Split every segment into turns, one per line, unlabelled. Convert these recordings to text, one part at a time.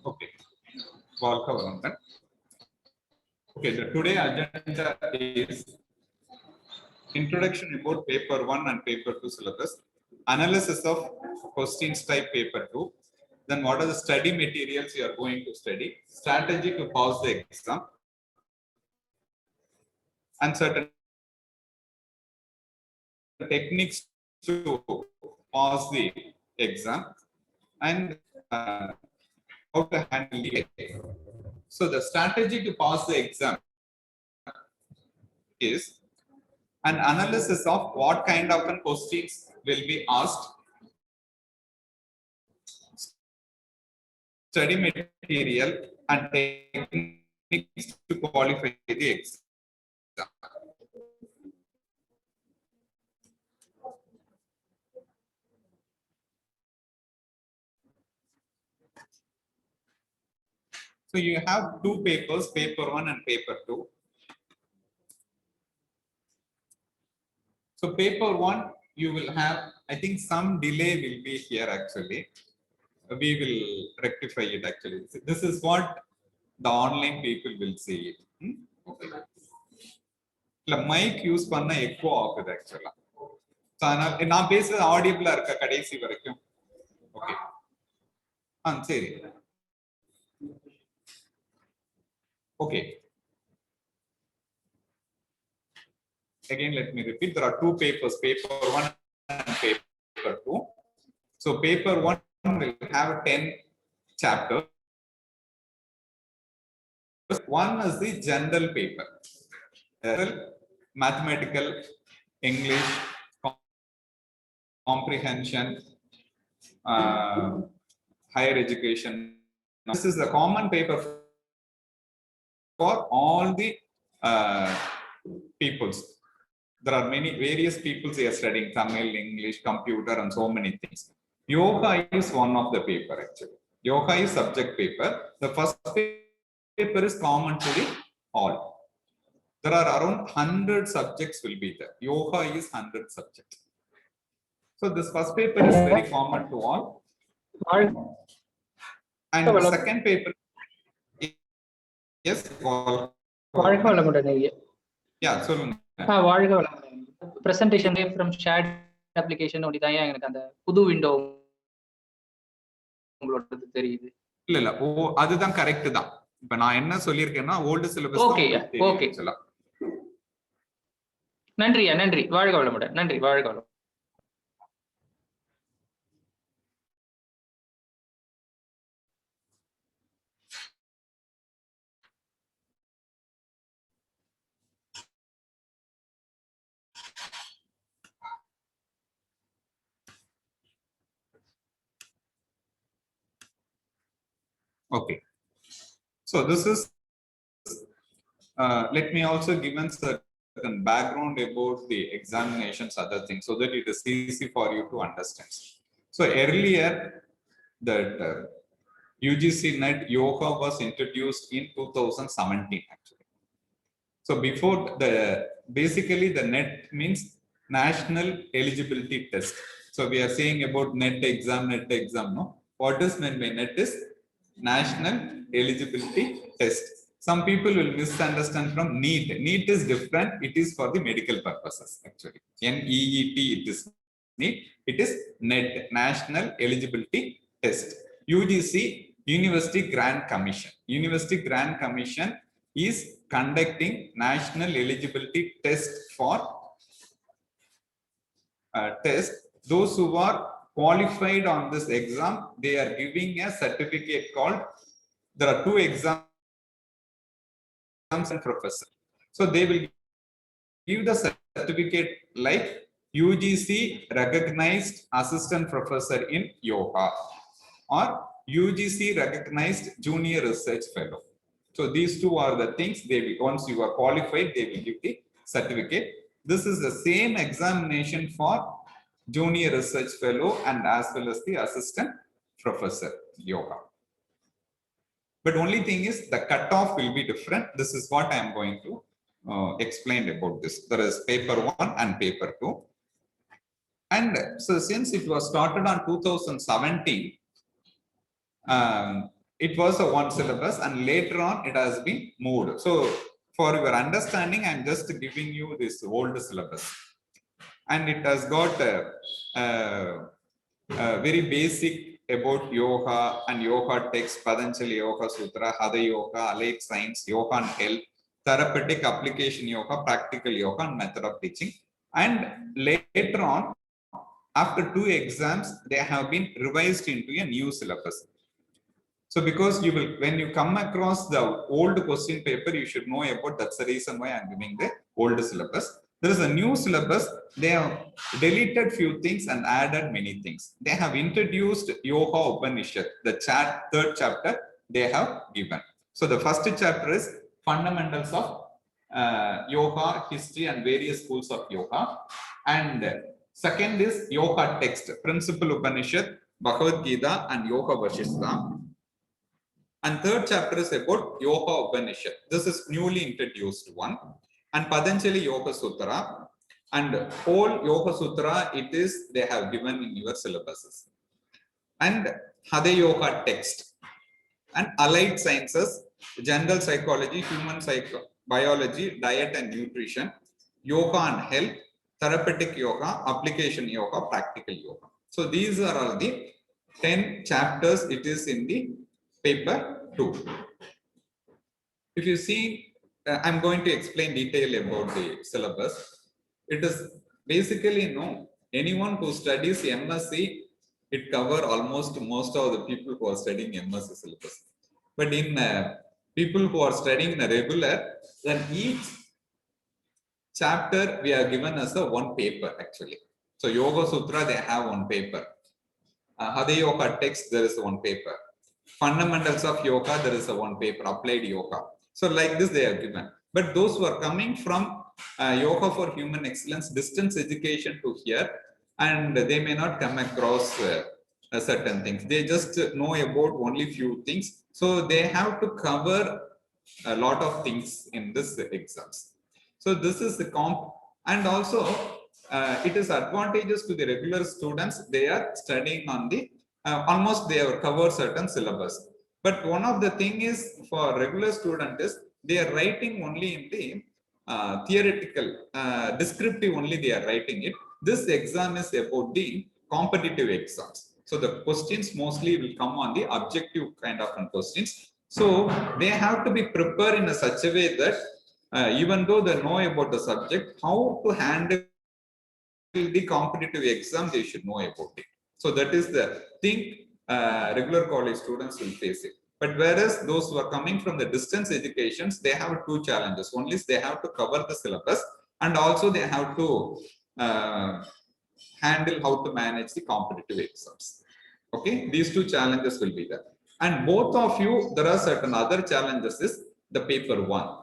Okay. Welcome. Okay, the today agenda is introduction about paper 1 and paper 2 syllabus, analysis of questions type paper 2, then what are the study materials you are going to study, strategy to pass the exam, and certain techniques to pass the exam, and how to handle it. So the strategy to pass the exam is an analysis of what kind of questions will be asked, study material, and techniques to qualify the exam. So you have two papers, paper 1 and paper 2. So paper 1, you will have, I think some delay will be here actually. We will rectify it actually. This is what the online people will see it. Okay. Mic use panna echo ஆகுது actually. So நான் பேசுறது ஆடியபிளா இருக்க கடைசி வரைக்கும். Okay. சரி. Okay. Again, let me repeat. There are two papers, paper 1 and paper 2. So paper 1 will have 10 chapters. One is the general paper. Mathematical, English, comprehension, higher education. This is the common paper for all the peoples. There are many various peoples here studying Tamil, English, computer, and so many things. Yoga is one of the paper actually. Yoga is subject paper. The first paper is common to the all. There are around 100 subjects will be there. Yoga is 100 subjects. So this first paper is very common to all. And the second paper, yes, yeah, சொல்லுங்க.
வாழ்க வளமுடன். Presentation from shared application only தான் எனக்கு அந்த புது window உங்களோடது தெரியுது.
இல்ல அதுதான் கரெக்ட் தான். இப்ப நான் என்ன சொல்லிருக்கேன்னா ஓல்ட் சிலபஸ்.
Okay okay. நன்றியா, நன்றி. வாழ்க வளமுடன். நன்றி, வாழ்க வளமுடன்.
Okay, so this is let me also give a certain background about the examinations, other things, so that it is easy for you to understand. So earlier that UGC NET Yoga was introduced in 2017 actually. So before basically the NET means National Eligibility Test. So we are saying about NET exam, no? What is meant by NET is National Eligibility Test. Some people will misunderstand from NEET. NEET is different. It is for the medical purposes actually. NEET it is NEET. It is NET, National Eligibility Test. UGC, University Grant Commission. University Grant Commission is conducting National Eligibility Test for test. Those who are qualified on this exam, they are giving a certificate called, there are two exams and professor. So they will give the certificate like UGC recognized assistant professor in yoga or UGC recognized junior research fellow. So these two are the things they will, once you are qualified, they will give the certificate. This is the same examination for junior research fellow and as well as the assistant professor yoga. But only thing is the cutoff will be different. This is what I am going to explain about this. There is paper 1 and paper 2. And so since it was started on 2017, it was a one syllabus, and later on it has been moved. So for your understanding, I'm just giving you this old syllabus, and it has got very basic about yoga and yoga text, Patanjali Yoga Sutra, Hatha Yoga, allied science, yoga and health, therapeutic application yoga, practical yoga, and method of teaching. And later on, after 2 exams, they have been revised into a new syllabus. So because you will, when you come across the old question paper, you should know about, that's the reason why I'm giving the old syllabus. There is a new syllabus. They have deleted few things and added many things. They have introduced Yoga Upanishad, the third chapter they have given. So the first chapter is fundamentals of yoga, history, and various schools of yoga. And second is yoga text, Principal Upanishad, Bhagavad Gita, and Yoga Vasishtha. And third chapter is about Yoga Upanishad. This is newly introduced one. And Patanjali Yoga Sutra. And whole Yoga Sutra, it is, they have given in your syllabuses. And Hatha Yoga text. And allied sciences, general psychology, human biology, diet and nutrition, yoga and health, therapeutic yoga, application yoga, practical yoga. So these are all the 10 chapters it is in the paper 2. If you see, I'm going to explain detail about the syllabus. It is basically, anyone who studies MSc, it cover almost most of the people who are studying MSc syllabus. But in people who are studying the regular, then each chapter we are given as a one paper actually. So Yoga Sutra, they have one paper. Hatha Yoga text, there is one paper. Fundamentals of yoga, there is a one paper, applied yoga. So like this they are given. But those who are coming from yoga for human excellence, distance education to here, and they may not come across certain things. They just know about only few things. So they have to cover a lot of things in this exams. So this is the and also it is advantageous to the regular students. They are studying on the almost they have covered certain syllabus. But one of the thing is for regular student is they are writing only in the theoretical, descriptive only they are writing it. This exam is about the competitive exams. So the questions mostly will come on the objective kind of questions. So they have to be prepared in a such a way that even though they know about the subject, how to handle the competitive exam, they should know about it. So that is the thing regular college students will face it. But whereas those who are coming from the distance educations, they have two challenges. One is they have to cover the syllabus, and also they have to handle how to manage the competitive exams. Okay, these two challenges will be there. And both of you, there are certain other challenges is the paper 1.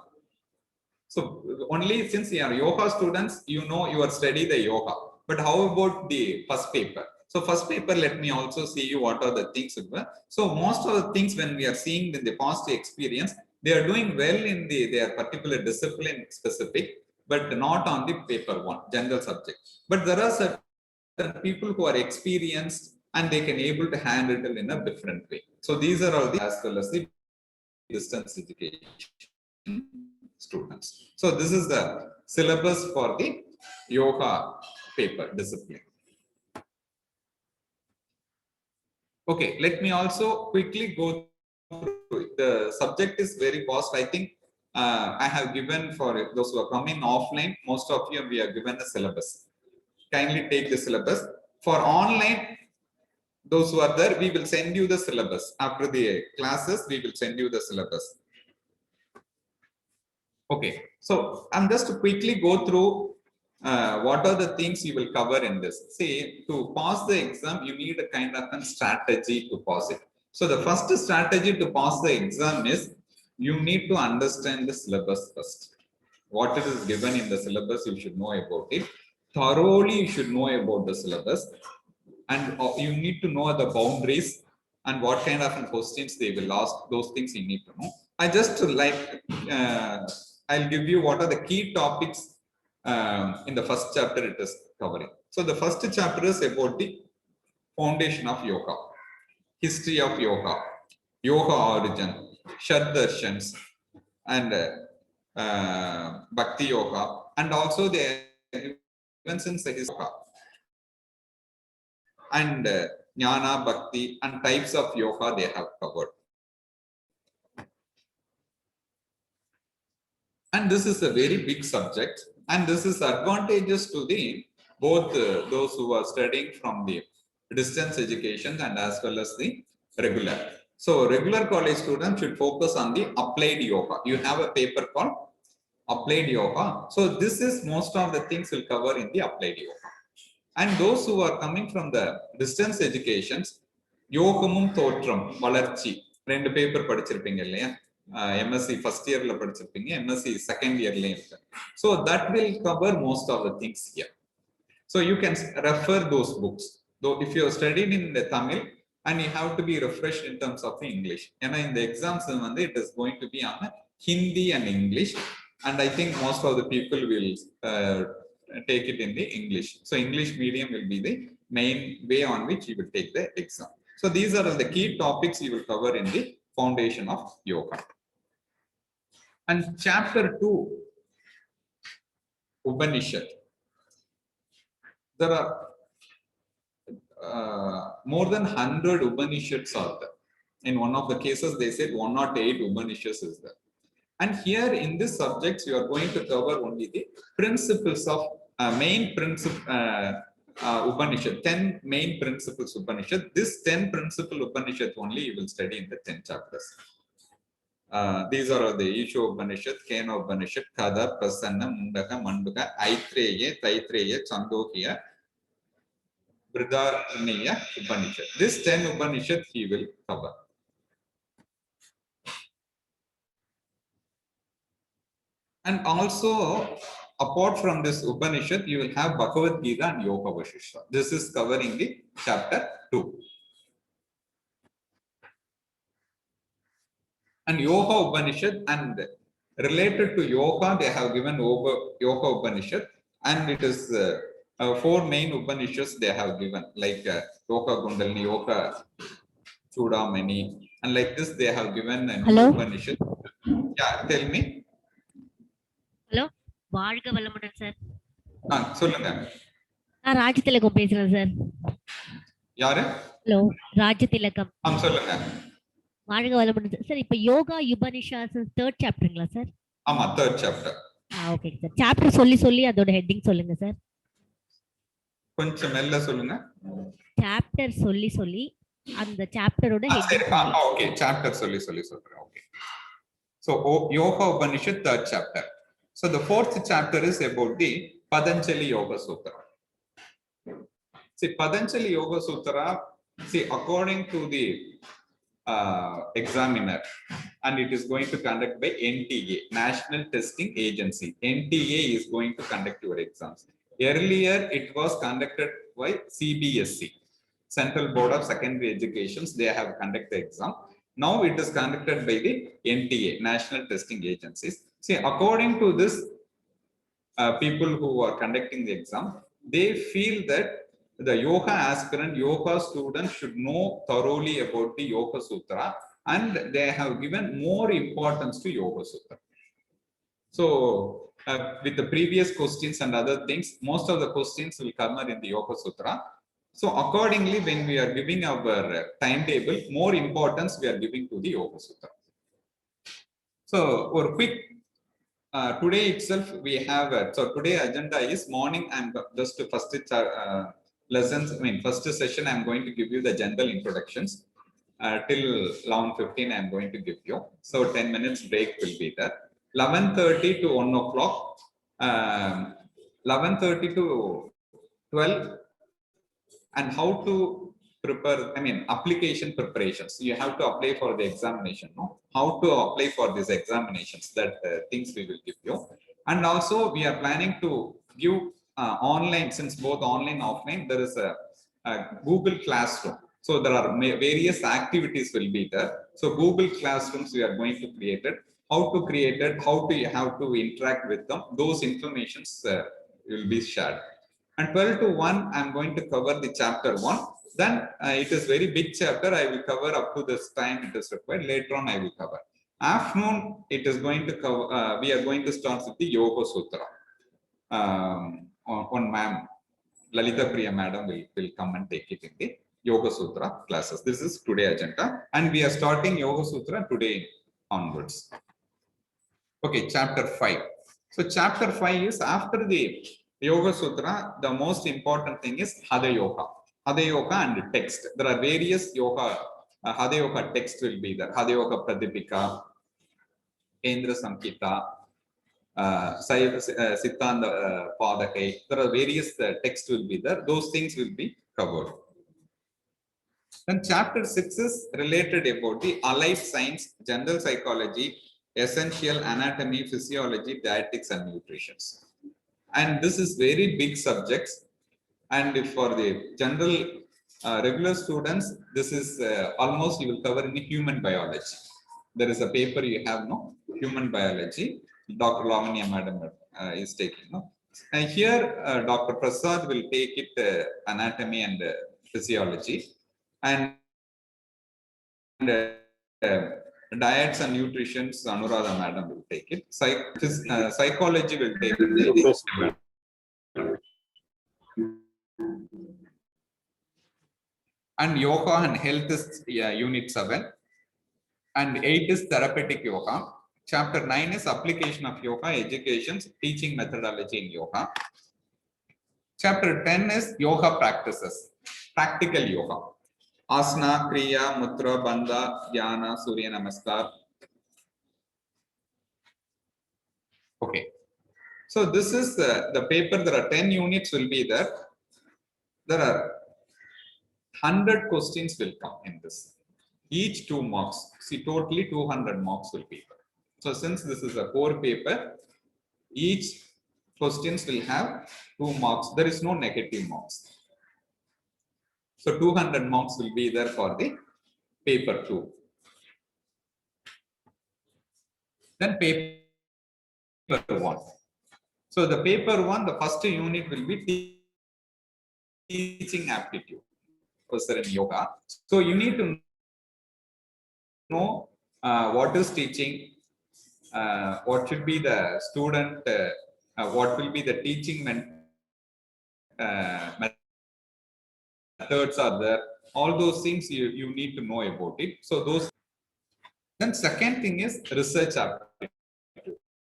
So only since you are yoga students, you know you are study the yoga. But how about the first paper? So first paper, let me also see you what are the things. So most of the things when we are seeing in the past experience, they are doing well in their particular discipline specific, but not on the paper 1, general subject. But there are certain people who are experienced and they can able to handle it in a different way. So these are all the as well as the distance education students. So this is the syllabus for the yoga paper discipline. Okay, let me also quickly go through. The subject is very vast. I think I have given for those who are coming offline, most of you we are given a syllabus. Kindly take the syllabus. For online, those who are there, we will send you the syllabus. After the classes, we will send you the syllabus. Okay, so I'm just to quickly go through what are the things you will cover in this. See, to pass the exam, you need a kind of a strategy to pass it. So the first strategy to pass the exam is you need to understand the syllabus first. What it is given in the syllabus, you should know about it. Thoroughly, you should know about the syllabus. And you need to know the boundaries and what kind of questions they will ask. Those things you need to know. I just like, I'll give you what are the key topics in the first chapter. It is covering. So the first chapter is about the foundation of yoga, history of yoga, yoga origin, Shaddarshans, and Bhakti Yoga, and also the even since the yoga and Jnana, Bhakti, and types of yoga they have covered. And this is a very big subject, and this is advantageous to the both those who are studying from the distance education and as well as the regular. So regular college students should focus on the applied yoga. You have a paper called applied yoga. So this is most of the things will cover in the applied yoga. And those who are coming from the distance educations, யோகமும் தோற்றம் வளர்ச்சி ரெண்டு paper படிச்சிருப்பீங்க இல்லையா, MSc first yearல படிச்சிருப்பீங்க, MSc second yearலயும் இருக்கு. So that will cover most of the things here. So you can refer those books. Though if you have studied in the Tamil and you have to be refreshed in terms of the English. ஏன்னா இந்த exams வந்து it is going to be on Hindi and English, and I think most of the people will take it in the English. So English medium will be the main way on which you will take the exam. So these are the key topics you will cover in the foundation of yoga. And chapter 2, Upanishad. There are more than 100 Upanishads are there. In one of the cases, they said 108 Upanishads is there. And here in this subject, you are going to cover only the principles of main principle Upanishad, 10 main principles Upanishad. This 10 principle Upanishad only you will study in the 10 chapters. These are the Isha Upanishad, Kena Upanishad, Kada, Prasanna, Mundaka, Manduka, Aitreya, Taitreya, Chandogya, Brihadaranyaka Upanishad. This 10 Upanishad he will cover. And also, apart from this Upanishad, you will have Bhagavad Gita and Yoga Vasishtha. This is covering the chapter 2. And Yoga Upanishad, and related to yoga, they have given Yoga Upanishad, and it is 4 main Upanishads they have given, like Yoga Kundalini, Yoga Chudamani, and like this they have given an Upanishad. Yeah, tell me.
Hello, வாழ்க வளமுடன் sir.
சொல்லுங்க.
நான் ராஜதிலகம் பேசுறேன் sir.
யாரு?
Hello, ராஜதிலகம்.
சொல்லுங்க.
வாழ்க வளமுடன் sir. Sir, இப்போ யோகா உபனிஷாத் 3rd சாப்டருங்களா சார்?
ஆமா, 3rd chapter.
Okay sir. Chapter சொல்லி அதோட ஹெட்டிங் சொல்லுங்க சார்.
கொஞ்சம் மெல்ல சொல்லுங்க.
சாப்டர் சொல்லி அந்த சாப்டரோட ஹெட்டிங்.
ஓகே, சாப்டர் சொல்லி சொல்றேன். Okay. So Yoga Upanishad 3rd chapter. So the 4th chapter is about the Patanjali Yoga Sutra. See, Patanjali Yoga Sutra, see, according to the examiner, and it is going to conduct by NTA, National Testing Agency. NTA is going to conduct your exams. Earlier, it was conducted by CBSE, Central Board of Secondary Education. They have conducted the exam. Now it is conducted by the NTA, National Testing Agencies. See, according to this, people who are conducting the exam, they feel that the yoga aspirant, yoga student should know thoroughly about the Yoga Sutra, and they have given more importance to Yoga Sutra. So, with the previous questions and other things, most of the questions will come in the Yoga Sutra. So accordingly, when we are giving our timetable, more importance we are giving to the Yoga Sutra. So, or quick, today itself we have, so today agenda is morning, I'm just first lessons, first session I'm going to give you the general introductions. Till 11:15 I'm going to give you. So 10 minutes break will be there. 11:30 to 1 o'clock, 11:30 to 12, and how to prepare, application preparations. You have to apply for the examination, no? How to apply for these examinations, that things we will give you. And also we are planning to give online, since both online and offline, there is a Google Classroom. So there are various activities will be there. So Google Classrooms we are going to create it. How to create it, how to interact with them, those informations will be shared. And 12 to 1, I'm going to cover the chapter 1. Then it is very big chapter. I will cover up to this time it is required. Later on, I will cover. Afternoon, it is going to cover. We are going to start with the Yoga Sutra. On ma'am, Lalita Priya madam will come and take it in the Yoga Sutra classes. This is today agenda, and we are starting Yoga Sutra today onwards. Okay, chapter 5. So chapter 5 is after the Yoga Sutra. The most important thing is Hatha Yoga. Hatha Yoga and text. There are various yoga. Hatha Yoga text will be there. Hatha Yoga Pradipika, Indra Samhita, Siddhanta Padakai. There are various texts will be there. Those things will be covered. Then chapter 6 is related about the allied science, general psychology, essential anatomy, physiology, dietetics, and nutrition. And this is very big subjects. And for the general regular students, this is almost you will cover in the human biology. There is a paper you have, no, human biology. Dr. Lavanya madam is taking, no. And here Dr. Prasad will take it anatomy and physiology, and diets and nutrition, Anuradha madam will take it. Psychology will take it. And yoga and health is unit 7. And 8 is therapeutic yoga. Chapter 9 is application of yoga, education, teaching methodology in yoga. Chapter 10 is yoga practices, practical yoga. Asana, Kriya, Mudra, Bandha, Dhyana, Surya Namaskar. Okay. So this is the paper. There are 10 units will be there. There are 100 questions will come in this. Each 2 marks. See, totally 200 marks will be there. So since this is a core paper, each questions will have 2 marks. There is no negative marks. So 200 marks will be there for the paper 2. Then paper 1. So the paper 1, the first unit will be teaching aptitude. In yoga. So you need to know what is teaching, what should be the student, what will be the teaching methods are there. All those things you need to know about it. So those. Then second thing is research aptitude.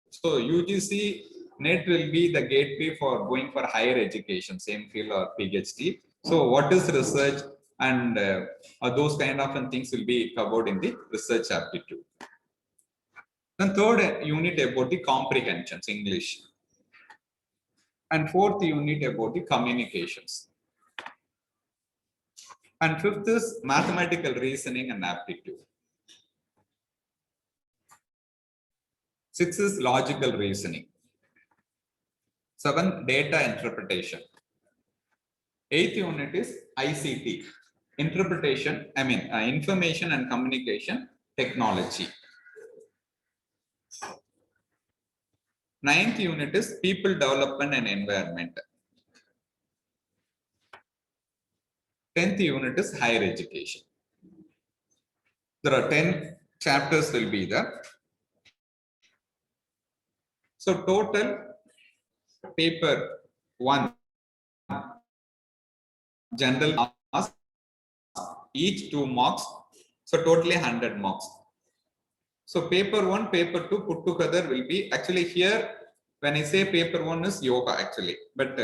So UGC NET will be the gateway for going for higher education, same field or PhD. So what is research and those kind of things will be covered in the research aptitude. Then third unit about the comprehensions, English. And fourth unit about the communications. And fifth is mathematical reasoning and aptitude. Sixth is logical reasoning. 7th, data interpretation. 8th unit is ICT, interpretation, information and communication technology. 9th unit is people development and environment. 10th unit is higher education. There are 10 chapters will be there. So total paper 1, general marks, each 2 marks. So totally 100 marks. So paper 1, paper 2 put together will be, actually here when I say paper 1 is yoga actually, but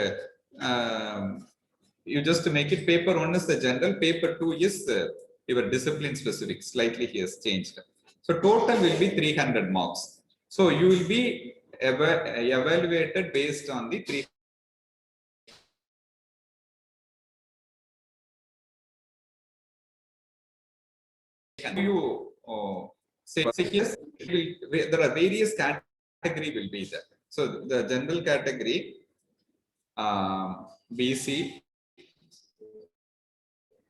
you just to make it, paper 1 is the general, paper 2 is your discipline specific, slightly he has changed. So total will be 300 marks. So you will be evaluated based on the 300. You say yes, there are various category will be there. So the general category, BC,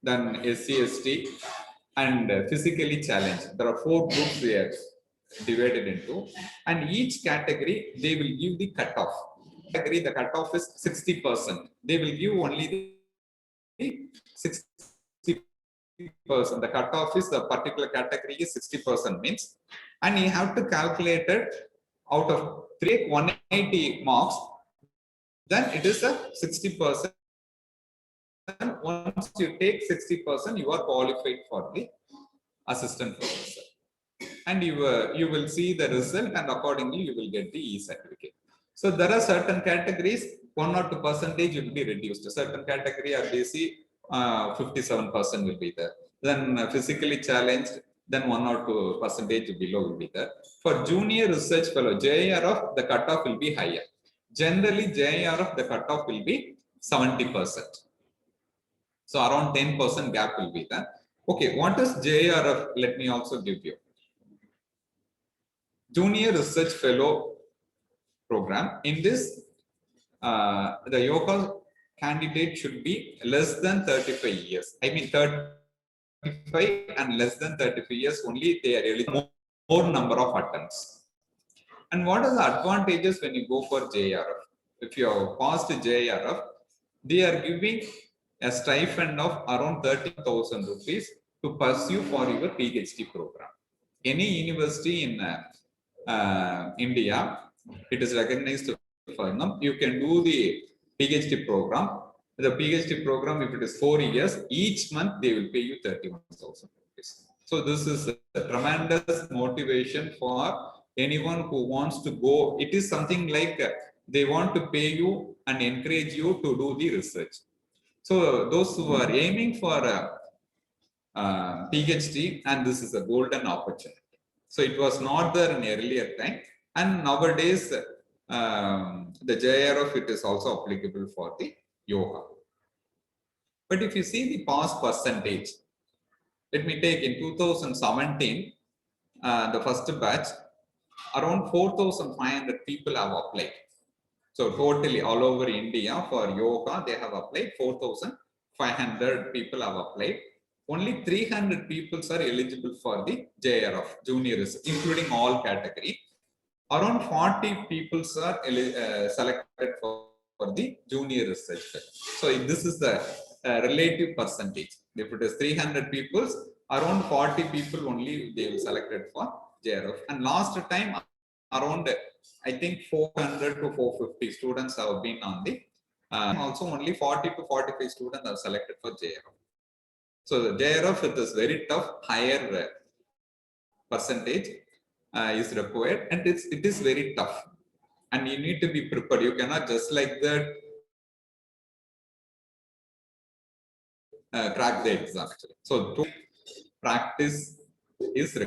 then SC, ST, and physically challenged. There are 4 groups we are divided into, and each category they will give the cutoff. category, the cutoff is 60%. They will give only the 60%. The cutoff is the particular category is 60% means, and you have to calculate it out of 180 marks, then it is a 60%. Once you take 60%, you are qualified for the assistant professor. And you will see the result, and accordingly you will get the e-certificate. So there are certain categories, 1 or 2% will be reduced. A certain category RBC, 57% will be there. Then physically challenged, then 1 or 2% below will be there. For junior research fellow, JIRF, the cutoff will be higher. Generally, JIRF, the cutoff will be 70%. So around 10% gap will be there. Okay, what is JIRF? Let me also give you. Junior Research Fellow program. In this, the yoga candidate should be less than 35 years. I mean 35 and less than 35 years only they are eligible. More number of attempts. And what are the advantages when you go for JIRF? If you have passed JIRF, they are giving a stipend of around 30,000 rupees to pursue for your PhD program. Any university in India, it is recognized for them. You can do the PhD program. The PhD program, if it is 4 years, each month they will pay you 31,000 rupees. So this is a tremendous motivation for anyone who wants to go. It is something like they want to pay you and encourage you to do the research. So those who are aiming for PhD, and this is a golden opportunity. So it was not there in earlier time, and nowadays the JIRF, it is also applicable for the yoga. But if you see the pass percentage, let me take in 2017, the first batch, around 4,500 people have applied. So totally all over India for yoga, they have applied 4,500 people have applied. Only 300 people are eligible for the JIRF, juniors, including all category. Around 40 people are selected for the junior research. So this is the relative percentage. If it is 300 people, around 40 people only they will selected for JIRF. And last time, around I think 400 to 450 students have been on the. Also, only 40 to 45 students are selected for JIRF. So the JIRF, it is very tough, higher percentage is required, and it is very tough, and you need to be prepared. You cannot just like that crack the exam. So to practice is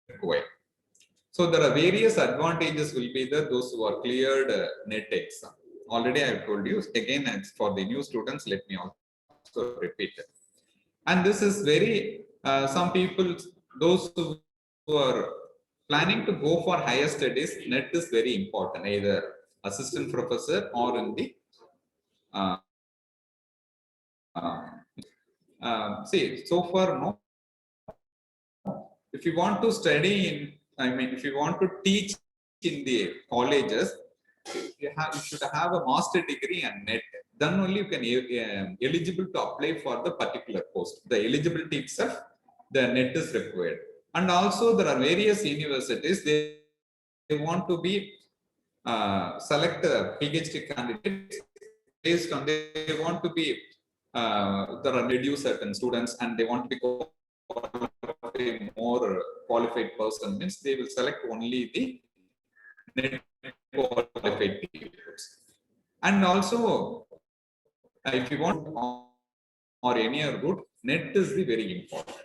required. So there are various advantages will be there, those who are cleared NET exam. Already I have told you. Again, for the new students, let me also repeat it. And this is very, some people, those who are planning to go for higher studies, NET is very important, either assistant professor or in the, see, so far, no. If you want to study in, I mean, if you want to teach in the colleges, you should have a master degree and NET. Then only you can eligible to apply for the particular post. The eligibility itself, the NET is required. And also there are various universities, they want to be select PhD candidates based on, they want to be, there are reduce certain students and they want to be more qualified person, means they will select only the NET qualified people. And also, if you want or any other route, NET is the very important.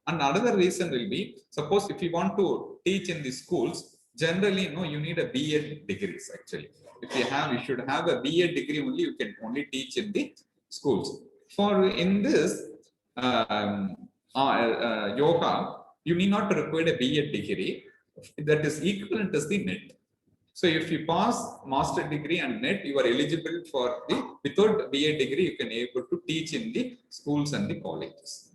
And another reason will be, suppose if you want to teach in the schools, generally, you need a BA degrees actually. If you have, you should have a BA degree only, you can only teach in the schools. For in this yoga, you need not require a BA degree, that is equivalent as the NET. So if you pass master degree and NET, you are eligible for the, without BA degree, you can able to teach in the schools and the colleges.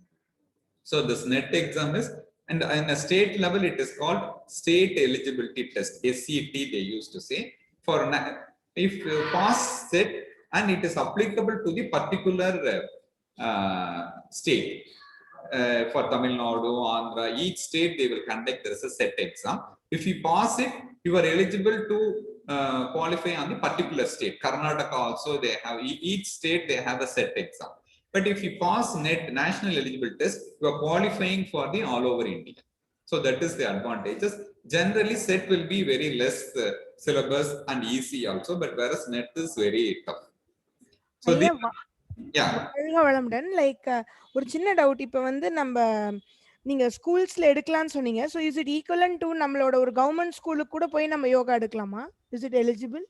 So this NET exam is, and in a state level, it is called state eligibility test, SET they used to say. For If pass set and it is applicable to the particular state. For Tamil Nadu, Andhra, each state they will conduct there is a set exam. If you pass it, you are eligible to qualify on the particular state. Karnataka also they have each state they have a set exam. But if you pass NET national eligible test, you are qualifying for the all over India. So that is the advantages. Generally, set will be very less syllabus and easy also, but whereas NET is very tough. So yeah.
வளமுடன் like ஒரு சின்ன doubt இப்போ வந்து நம்ம நீங்க ஸ்கூல்ஸ்ல எடுக்கலாம்னு சொன்னீங்க so is it equivalent to நம்மளோட ஒரு கவர்மெண்ட் ஸ்கூலுக்கு கூட போய் நம்ம யோகா எடுக்கலாமா இஸ் இட் எலிஜிபிள்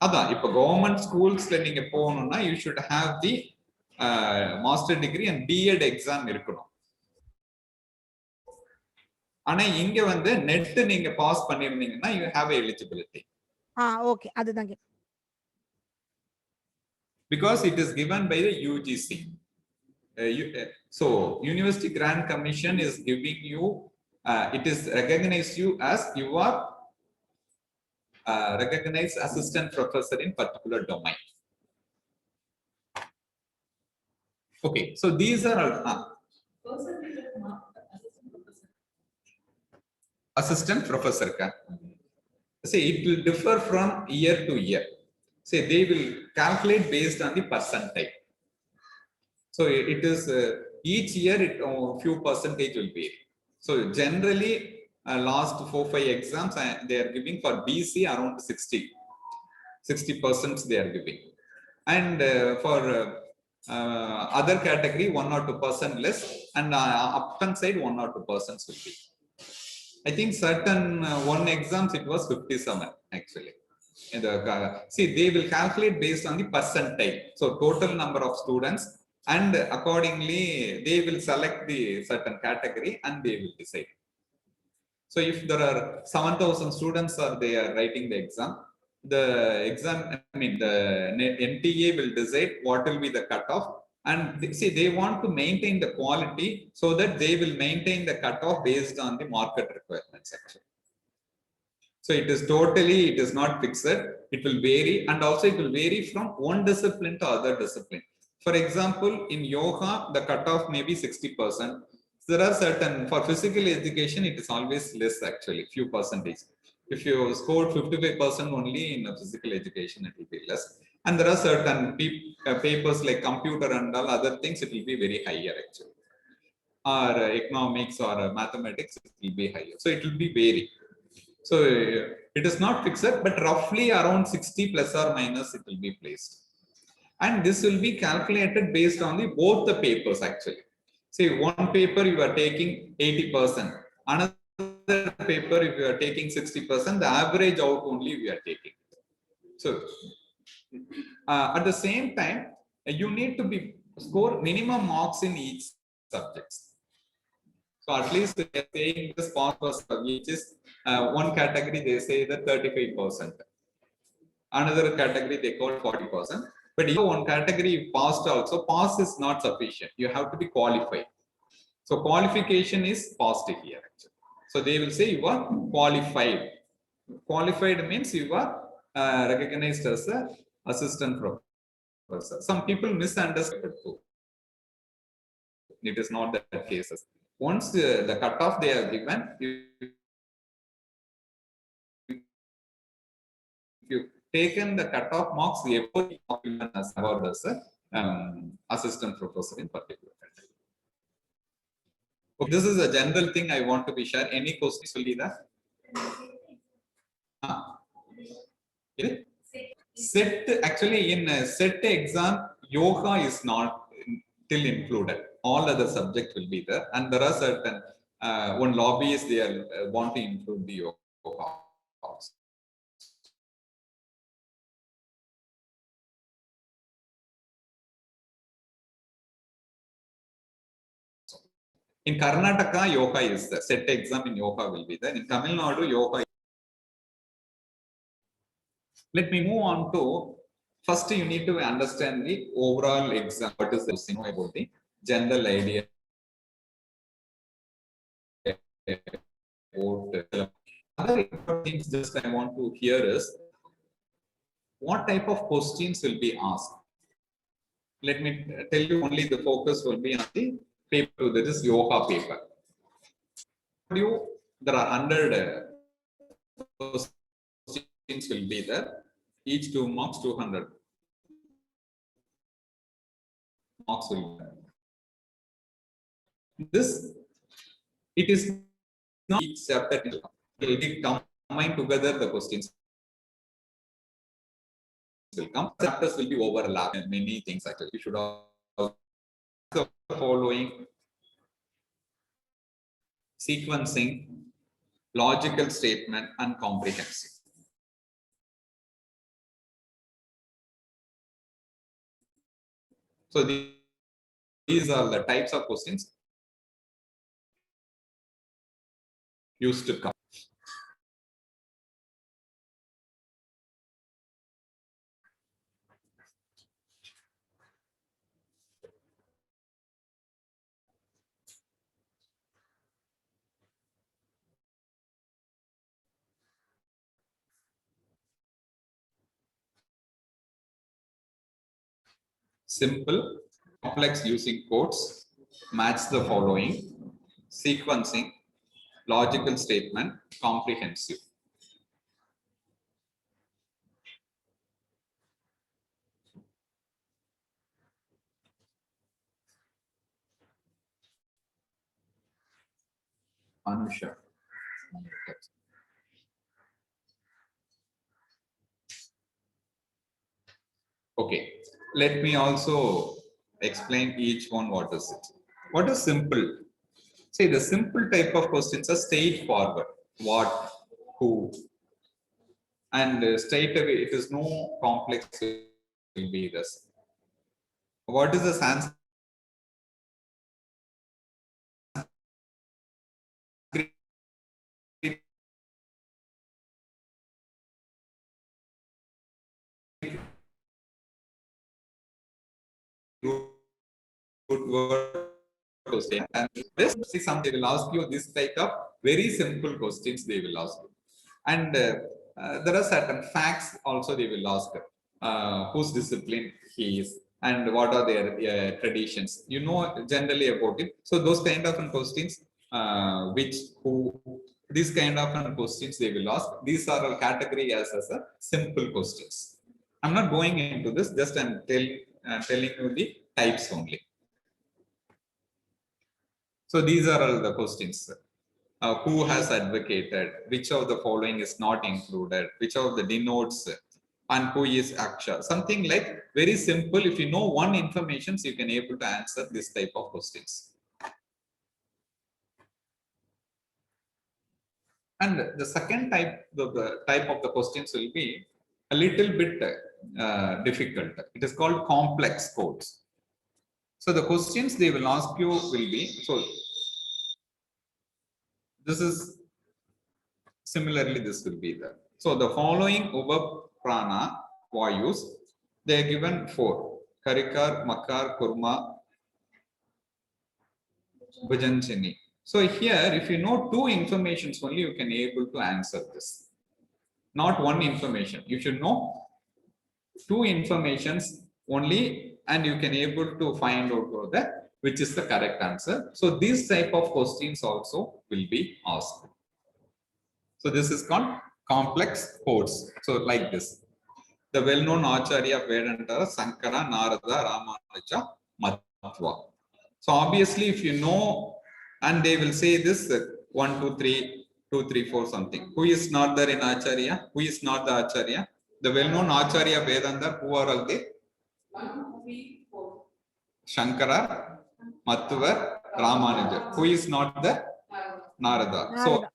அதான் இப்போ கவர்மெண்ட் ஸ்கூல்ஸ்ல நீங்க போகணும்னா you should have the master degree and BEd exam இருக்கணும். ஆனா இங்க வந்து நெட் நீங்க பாஸ் பண்ணிருந்தீங்கன்னா யூ ஹேவ் எலிஜிபிலிட்டி.
ஓகே அதுதான் கேட்க.
Because it is given by the UGC. So University Grant Commission is giving you, it is recognized you as you are recognized assistant professor in particular domain. Okay, so these are assistant professor. See, it will differ from year to year. Say they will calculate based on the percentile. So it is each year it few percentage will vary. So generally last 4-5 exams they are giving for BC around 60% they are giving, and for other category 1 or 2% less, and upcome side 1 or 2% will be. I think certain one exams it was 57 actually. See, they will calculate based on the percentile. So total number of students, and accordingly they will select the certain category and they will decide. So if there are 7,000 students are they are writing the exam, the NTA will decide what will be the cutoff, and see they want to maintain the quality so that they will maintain the cutoff based on the market requirements actually. So it is totally, it is not fixed. It will vary, and also it will vary from one discipline to other discipline. For example, in yoga, the cutoff may be 60%. There are certain, for physical education, it is always less actually, few percentage. If you score 55% only in physical education, it will be less. And there are certain papers like computer and all other things, it will be very higher actually. Or economics or mathematics, it will be higher. So it will be vary. So it is not fixed, but roughly around 60 plus or minus it will be placed. And this will be calculated based on both the papers actually. Say one paper you are taking 80%, another paper if you are taking 60%, the average out only we are taking. So at the same time, you need to be score minimum marks in each subject. So at least they are saying this pass which is one category they say that 35%, another category they call 40%. But if one category passed also, pass is not sufficient. You have to be qualified. So qualification is passed here actually. So they will say you are qualified. Qualified means you are recognized as an assistant professor. Some people misunderstand too. It is not that cases. Once the cutoff they are given, if you taken the cutoff marks, everybody as assistant professor in particular. Okay, this is a general thing I want to be shared. Any questions will be there? Set actually in set exam, yoga is not till included. All other subjects will be there, and there are certain one lobbyists they are want to include the yoga also. In Karnataka, yoga is there. Set exam in yoga will be there. In Tamil Nadu, yoga. Let me move on to, first you need to understand the overall exam. What is the about the general idea? Other important things just I want to hear is, what type of questions will be asked. Let me tell you, only the focus will be on the paper, that is yoga paper. There are 100 questions will be there, each 2 marks, 200 marks will be there. This, it is not each chapter, it will be combined together, the questions will come. Chapters will be overlapped and many things actually. You should have the following: sequencing, logical statement, and comprehensive. So these are the types of questions used to come. Simple, complex using quotes, match the following, sequencing, logical statement, comprehensive. Anusha. Okay, let me also explain each one. What is it? What is simple? See, the simple type of questions are straightforward. What, who, and straight away it is no complex will be this. What is the Sanskrit root word question? And this, see, some they will ask you this type of very simple questions they will ask you. And there are certain facts also they will ask, whose discipline he is and what are their traditions, you know, generally about it. So those kind of questions, which, who, these kind of questions they will ask. These are all category as a simple questions. I'm not going into this, just I'm telling you the types only. So these are all the questions. Who has advocated, which of the following is not included, which of the denotes, and who is Aksha. Something like very simple. If you know one information, so you can able to answer this type of questions. And the second type, the type of the questions will be a little bit difficult. It is called complex codes. So the questions they will ask you will be, so this is similarly, this will be there. So the following Upaprana Vayus, they are given 4: Karikar, Makar, Kurma, Bhajanchini. So here, if you know 2 informations only, you can able to answer this. Not one information. You should know 2 informations only, and you can able to find out that which is the correct answer. So these type of questions also will be asked. So this is called complex codes. So like this, the well-known Acharya Vedanta, Sankara, Narada, Ramanuja, Madhva. So obviously, if you know, and they will say this 1, 2, 3, 2, 3, 4 something. Who is not there in Acharya? Who is not the Acharya? The well-known Acharya Vedanta, who are all they?
1, 3, 4.
Shankara, Madhva, Ramanuja. Who is not the Narada? So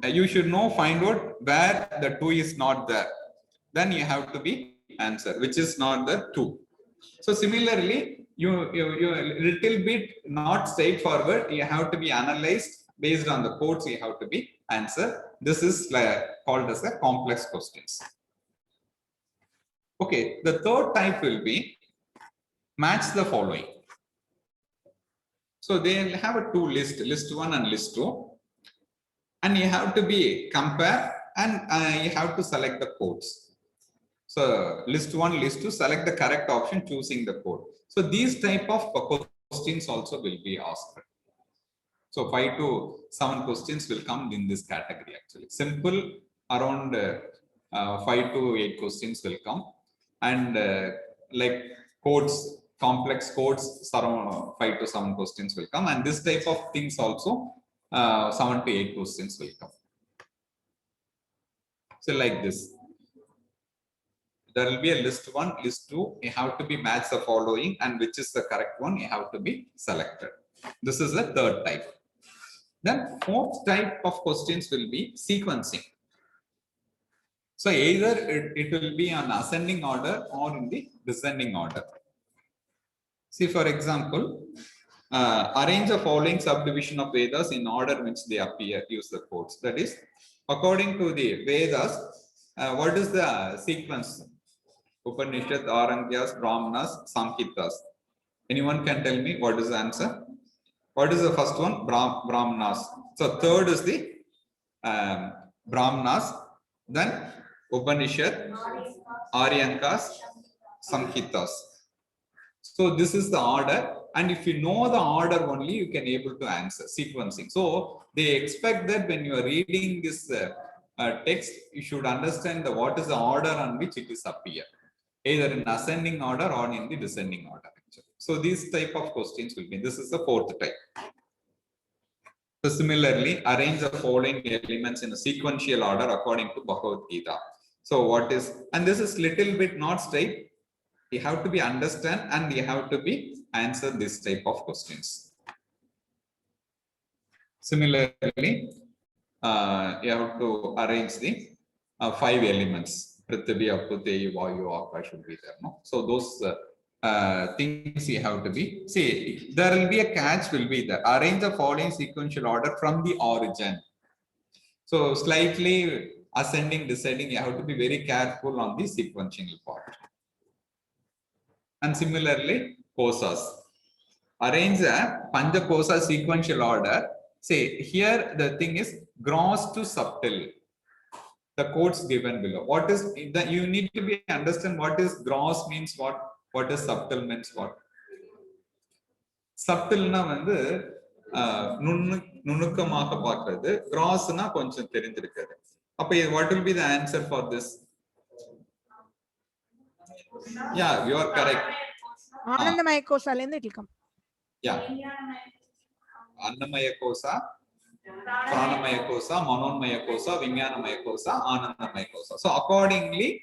you should know, find out where the 2 is not there. Then you have to be answer, which is not the 2. So similarly, you a little bit not straightforward. You have to be analyzed based on the codes. You have to be answer. This is called as a complex questions. Okay, the third type will be match the following. So they will have a 2 list, list 1 and list 2. And you have to be compare, and you have to select the codes. So list 1, list 2, select the correct option, choosing the code. So these type of questions also will be asked. So 5 to 7 questions will come in this category actually. Simple around 5 to 8 questions will come, and like codes, complex codes around 5 to 7 questions will come, and this type of things also 7 to 8 questions will come. So like this, there will be a list 1, list 2. You have to be match the following, and which is the correct one, you have to be selected. This is the third type. Then fourth type of questions will be sequencing. So either it will be on ascending order or in the descending order. See, for example, arrange the following subdivision of Vedas in order which they appear. Use the quotes. That is, according to the Vedas, what is the sequence? Upanishad, Arangyas, Brahmanas, Samhitas. Anyone can tell me what is the answer? What is the first one? Brahmanas. So third is the Brahmanas, then Upanishad, Aryankas, Samhitas. So this is the order, and if you know the order only, you can able to answer sequencing. So they expect that when you are reading this text, you should understand what is the order on which it is appear, either in ascending order or in the descending order. So these type of questions will be. This is the fourth type. So similarly, arrange the following elements in a sequential order according to Bhagavad Gita. So what is, and this is little bit not straight. You have to be understand, and you have to be answer this type of questions. Similarly, you have to arrange the 5 elements. Prithvi, Apu, Teyu, Vayu, Akash should be there. No? So those things you have to be. See, there will be a catch will be there. Arrange the following sequential order from the origin. So slightly ascending, descending, you have to be very careful on the sequential part. And similarly, kosas. Arrange a Panja kosa sequential order. Say here the thing is gross to subtle. The quotes given below. What is that? You need to be understand what is gross means what. What is subtle means what? Subtle na வந்து நுணுக்கமாக பார்க்கிறது, grossனா கொஞ்சம் தெரிந்திருக்கிறது. அப்ப what will be the answer for this? Yeah, you are correct.
Anandamaya Kosa lende it will come.
Yeah. Annamaya Kosa, Pranamaya Kosa, Manonmaya Kosa, Vijnanamaya Kosa, Anandamaya Kosa. So accordingly,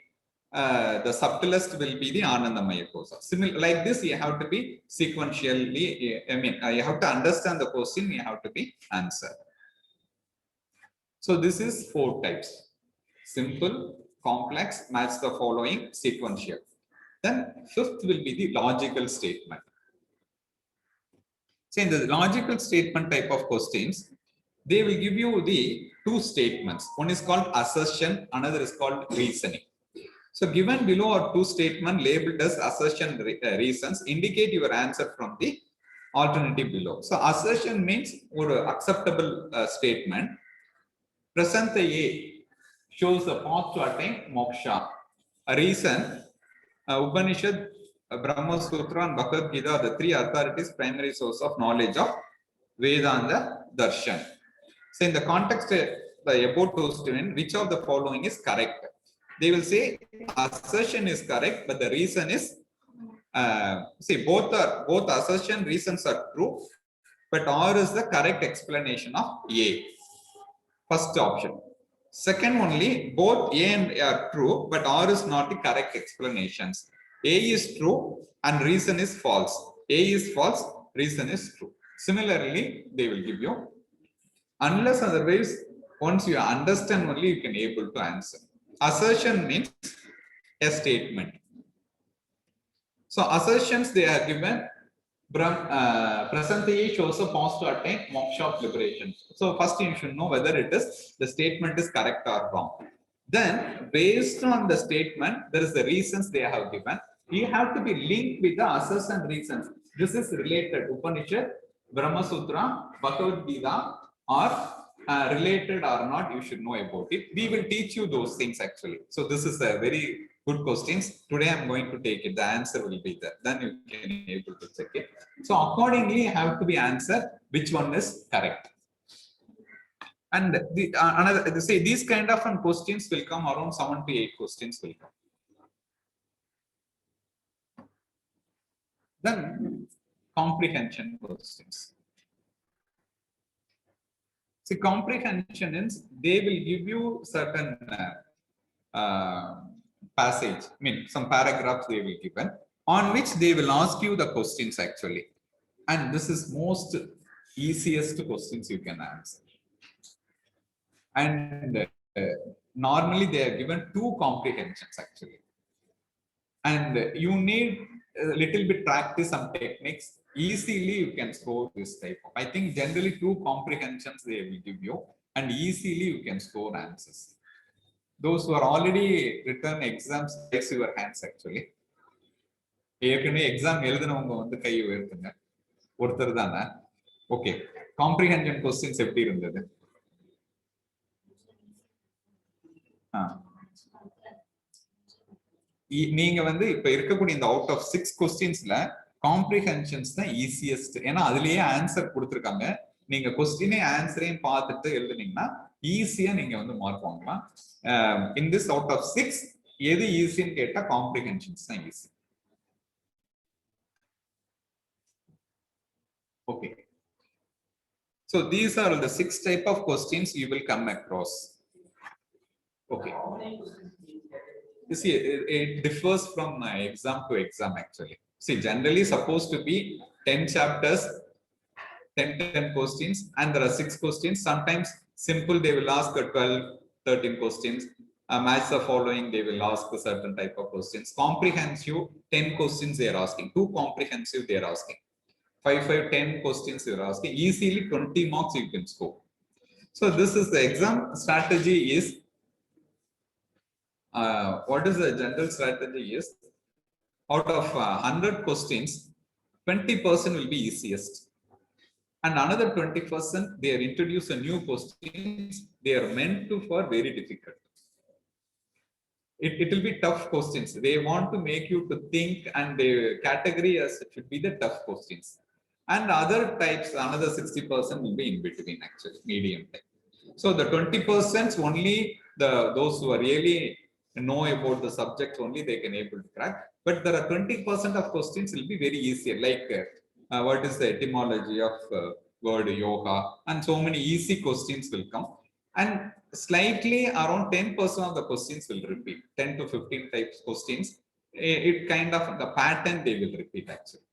the subtlest will be the Anandamaya Kosa. Similar like this, you have to be sequentially. I mean, you have to understand the question. You have to be answered. So this is 4 types: simple, complex, match the following, sequential. Then 5th will be the logical statement. So in the logical statement type of questions, they will give you the 2 statements. One is called assertion, another is called reasoning. So given below are 2 statements labeled as assertion reasons. Indicate your answer from the alternative below. So assertion means or acceptable statement. Present A shows the path to attain moksha. A reason, Upanishad, Brahma Sutra and Bhagavad Gita are the 3 authorities, primary source of knowledge of Vedanta Darshan. So in the context the above 2 statements, which of the following is correct? They will say assertion is correct, but the reason is see both assertion reasons are true, but R is the correct explanation of A. First option. Second only, both A and A are true, but R is not the correct explanations. A is true and reason is false. A is false, reason is true. Similarly, they will give you, unless otherwise, once you understand only, you can able to answer. Assertion means a statement. So assertions they are given. Present A shows a path to attain moksha of liberation. So first you should know whether it is the statement is correct or wrong. Then based on the statement, there is the reasons they have given. You have to be linked with the assertion reasons. This is related. Upanishad, Brahma Sutra, Bhagavad Gita are related or not, you should know about it. We will teach you those things actually. So this is a very good questions. Today I'm going to take it. The answer will be there. Then you can be able to check it. So accordingly, you have to be answered which one is correct. And the another say these kind of questions will come around 7 to 8 questions will come. Then comprehension questions. See, comprehension is they will give you certain passage, I mean some paragraphs they will given on which they will ask you the questions actually, and this is most easiest questions you can answer. And normally they are given 2 comprehensions actually, and you need a little bit practice some techniques. Easily you can score this type of, I think generally 2 comprehensions they will give you, and easily you can score answers. Those who are already written exams, raise your hands actually. ஏற்கனவே exam எழுதினவங்க வந்து கை உயர்த்துங்க. ஒருத்தர் தானே? Okay, comprehension questions எப்படி இருந்தது? நீங்க வந்து இப்ப இருக்கக்கூடிய இந்த அவுட் ஆஃப் 6 क्वेश्चंसல காம்ப்ரிஹென்ஷன்ஸ் தான் ஈஸியஸ்ட். ஏன்னா அதுலயே ஆன்சர் கொடுத்திருக்காங்க. நீங்க क्वेश्चनே ஆன்சரையும் பார்த்துட்டு எழுதுனீங்கன்னா ஈஸியா நீங்க வந்து மார்க் வாங்கலாம். இன் திஸ் அவுட் ஆஃப் 6 எது ஈஸின்னு கேட்டா காம்ப்ரிஹென்ஷன்ஸ் தான் easy. Okay, so these are the 6 type of questions you will come across. Okay, you see it differs from exam to exam actually. See, generally supposed to be 10 chapters, 10 questions, and there are 6 questions. Sometimes simple they will ask 12 13 questions. Match the following they will ask a certain type of questions. Comprehensive 10 questions they are asking, 2 comprehensive they are asking, 5 10 questions you are asking. Easily 20 marks you can score. So this is the exam strategy is what is the general strategy is, out of 100 questions 20% will be easiest, and another 20% they are introduce a new questions they are meant to for very difficult. It will be tough questions. They want to make you to think, and the category as it should be the tough questions. And other types, another 60% will be in between actually, medium type. So the 20% only those who are really know about the subject only they can able to crack. But there are 20% of questions will be very easy, like what is the etymology of word yoga, and so many easy questions will come. And slightly around 10% of the questions will repeat, 10 to 15 types questions. It kind of the pattern they will repeat actually.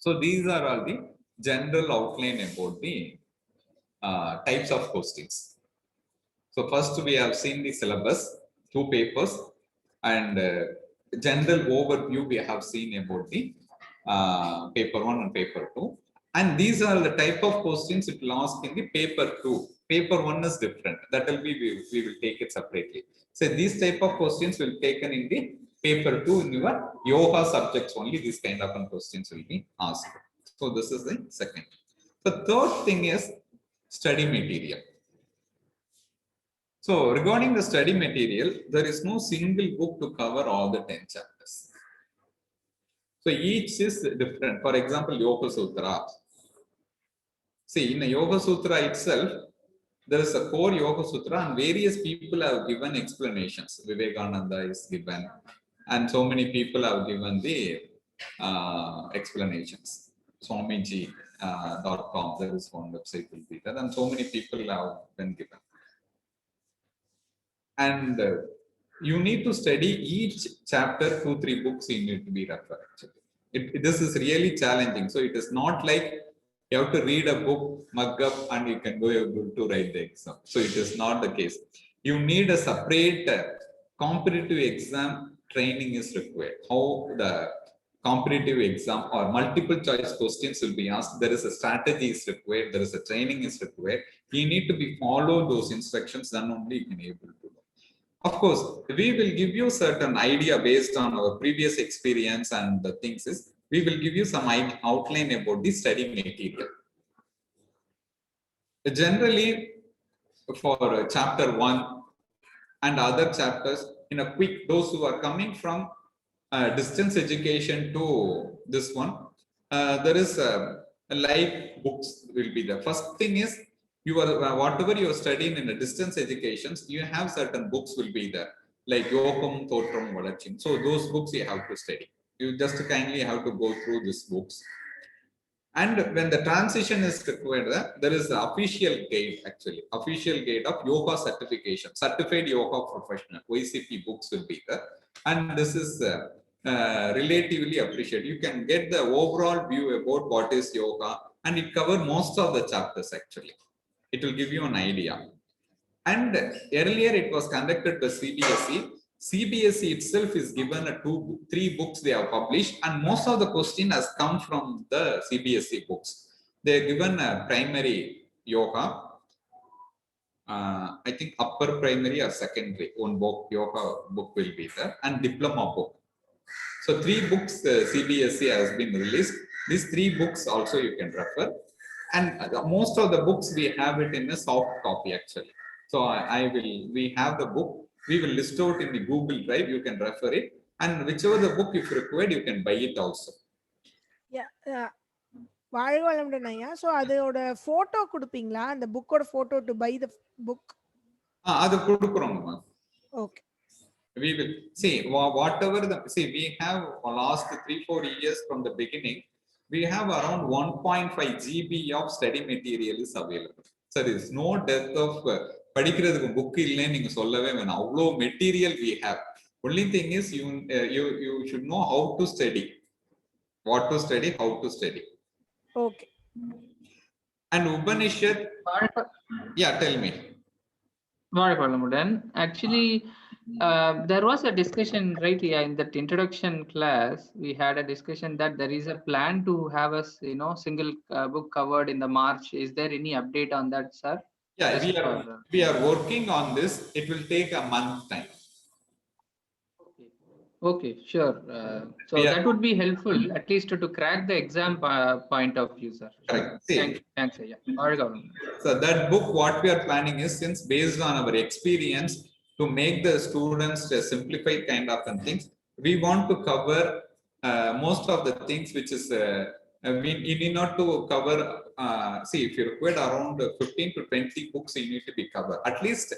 So these are all the general outline about the types of questions. So first we have seen the syllabus, 2 papers, and general overview we have seen about the paper 1 and paper 2. And these are the type of questions it will ask in the paper 2. Paper 1 is different. That will be, we will take it separately. So these type of questions will be taken in the paper 2 in your yoga subjects only. These kind of questions will be asked. So this is the second. The third thing is study material. So regarding the study material, there is no single book to cover all the 10 chapters. So each is different. For example, Yoga Sutra. See, in the Yoga Sutra itself, there is a core Yoga Sutra, and various people have given explanations. Vivekananda is given, and so many people have given the explanations. Swamiji.com, there is one website will be there, and so many people have been given. And you need to study each chapter 2-3 books you need to be referred. This is really challenging. So it is not like you have to read a book, mug up, and you can go to write the exam. So it is not the case. You need a separate competitive exam training is required. How the competitive exam or multiple choice questions will be asked. There is a strategy is required. There is a training is required. You need to be follow those instructions. Then only you can able to do. Of course, we will give you certain idea based on our previous experience, and the things is we will give you some outline about the study material. Generally, for chapter 1 and other chapters, in a quick, those who are coming from distance education to this one, there is live books will be there. First thing is, you are whatever you are studying in a distance educations, you have certain books will be there, like Yokum Thotram Valachim. So those books you have to study. You just kindly have to go through these books. And when the transition is required, there is the official guide, actually, official guide of yoga certification, certified yoga professional, YCP books will be there. And this is relatively appreciated. You can get the overall view about what is yoga, and it covers most of the chapters, actually. It will give you an idea. And earlier it was conducted by CBSE. CBSE itself is given a 2-3 books they have published, and most of the question has come from the CBSE books. They are given a primary yoga, I think upper primary or secondary, one book, yoga book will be there, and diploma book. So 3 books CBSE has been released. These 3 books also you can refer, and most of the books we have it in a soft copy, actually. So we have the book. We will list out in the Google Drive. You can refer it, and whichever the book if required, you can buy it also.
Yeah. வாழ்க வளமுடன் ஐயா. So அதோட photo கொடுப்பீங்களா, அந்த புக்கோட photo to buy the book?
அது கொடுக்குறோம்.
Okay.
We will see whatever we have last 3-4 years from the beginning, we have around 1.5 GB of study material is available. So there is no dearth of படிக்கிறதுக்கு book இல்லைன்னு நீங்க சொல்லவே வேணாம். அவ்வளோ material we have. Only thing is you should know how to study, what to study, how to study.
Okay.
And Upanishad, yeah, tell me.
Actually, there was a discussion right here in that introduction class. We had a discussion that there is a plan to have a single book covered in the March. Is there any update on that, sir?
Yeah, we are working on this. It will take a month time.
Okay, sure. So that would be helpful, at least to crack the exam point of view, sir.
Correct.
Thanks. Yeah.
So that book, what we are planning is, since based on our experience, to make the students a simplified kind of things, we want to cover most of the things which is we need not to cover. See, if you require around 15 to 20 books, you need to be covered. At least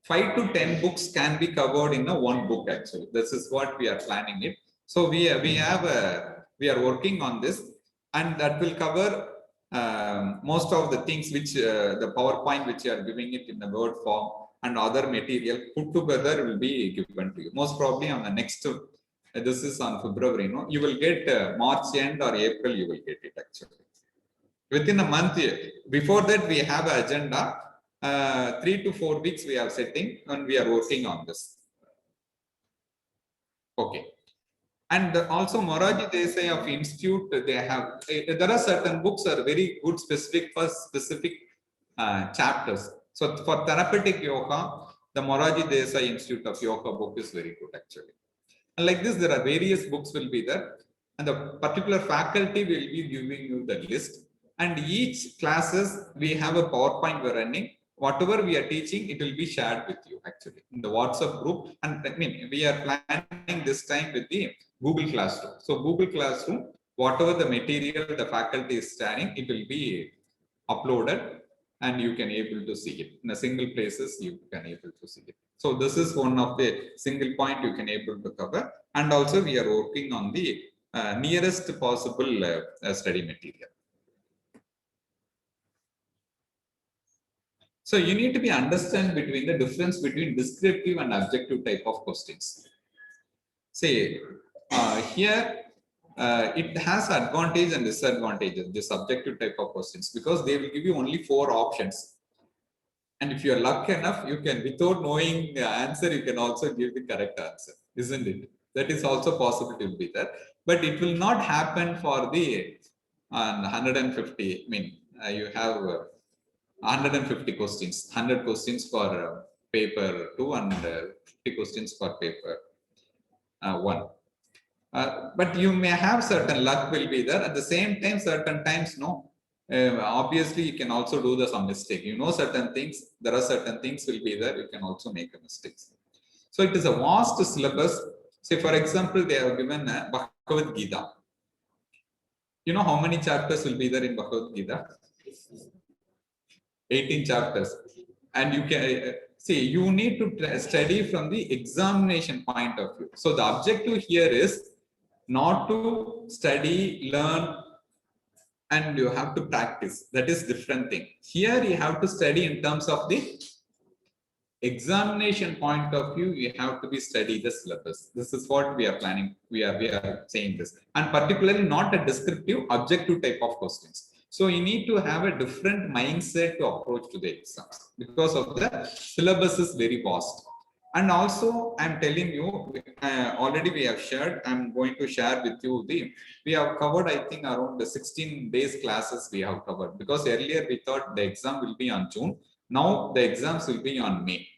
5 to 10 books can be covered in one book, actually. This is what we are planning it. So we are working on this, and that will cover most of the things which the PowerPoint which you are giving it in the Word form and other material put together will be given to you. Most probably on the next, this is on February, no? You will get March end or April, you will get it, actually. Within a month, before that we have an agenda. 3 to 4 weeks we are setting, and we are working on this. Okay. And also Moraji Desai of Institute, they have, there are certain books are very good specific for specific chapters. So for therapeutic yoga, the Moraji Desai Institute of Yoga book is very good, actually. And like this, there are various books will be there, and the particular faculty will be giving you the list. And each classes, we have a PowerPoint we're running. Whatever we are teaching, it will be shared with you, actually, in the WhatsApp group. And I mean, we are planning this time with the Google Classroom. So Google Classroom, whatever the material the faculty is sharing, it will be uploaded, and you can able to see it in a single places. You can able to see it. So this is one of the single point you can able to cover. And also we are working on the nearest possible study material. So you need to be understand between the difference between descriptive and objective type of questions. Say here it has advantage and disadvantages, the subjective type of questions, because they will give you only 4 options. And if you are lucky enough, you can, without knowing the answer, you can also give the correct answer, isn't it? That is also possible to be there, but it will not happen for the 150. I mean, you have 150 questions, 100 questions for paper 2 and 50 questions for paper 1. But you may have certain luck will be there. At the same time, certain times, no. Obviously, you can also do some mistake. You know certain things. There are certain things will be there. You can also make a mistakes. So it is a vast syllabus. Say, for example, they have given a Bhagavad Gita. You know how many chapters will be there in Bhagavad Gita? 18 chapters. And you can see, you need to study from the examination point of view. So the objective here is not to study, learn, and you have to practice. That is different thing. Here you have to study in terms of the examination point of view. You have to be study the syllabus. This is what we are planning. We are saying this, and particularly not a descriptive, objective type of questions. So you need to have a different mindset to approach to the exams because of the syllabus is very vast. And also, I'm telling you, already we have shared. I'm going to share with you we have covered, I think, around the 16 days classes we have covered, because earlier we thought the exam will be on June. Now the exams will be on May.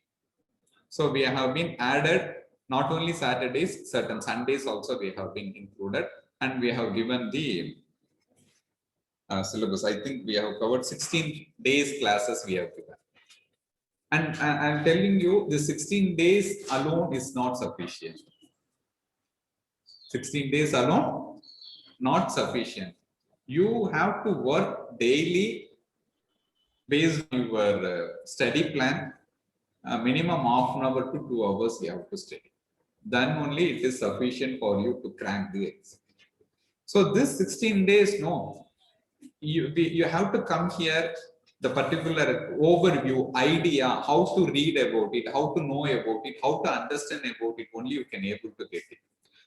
So we have been added not only Saturdays, certain Sundays also we have been included, and we have given the syllabus. I think we have covered 16 days classes we have given. And I'm telling you, the 16 days alone is not sufficient. 16 days alone, not sufficient. You have to work daily based on your study plan. Minimum half an hour to 2 hours you have to study. Then only it is sufficient for you to crack the exam. So this 16 days, no, you have to come here, the particular overview, idea, how to read about it, how to know about it, how to understand about it, only you can able to get it.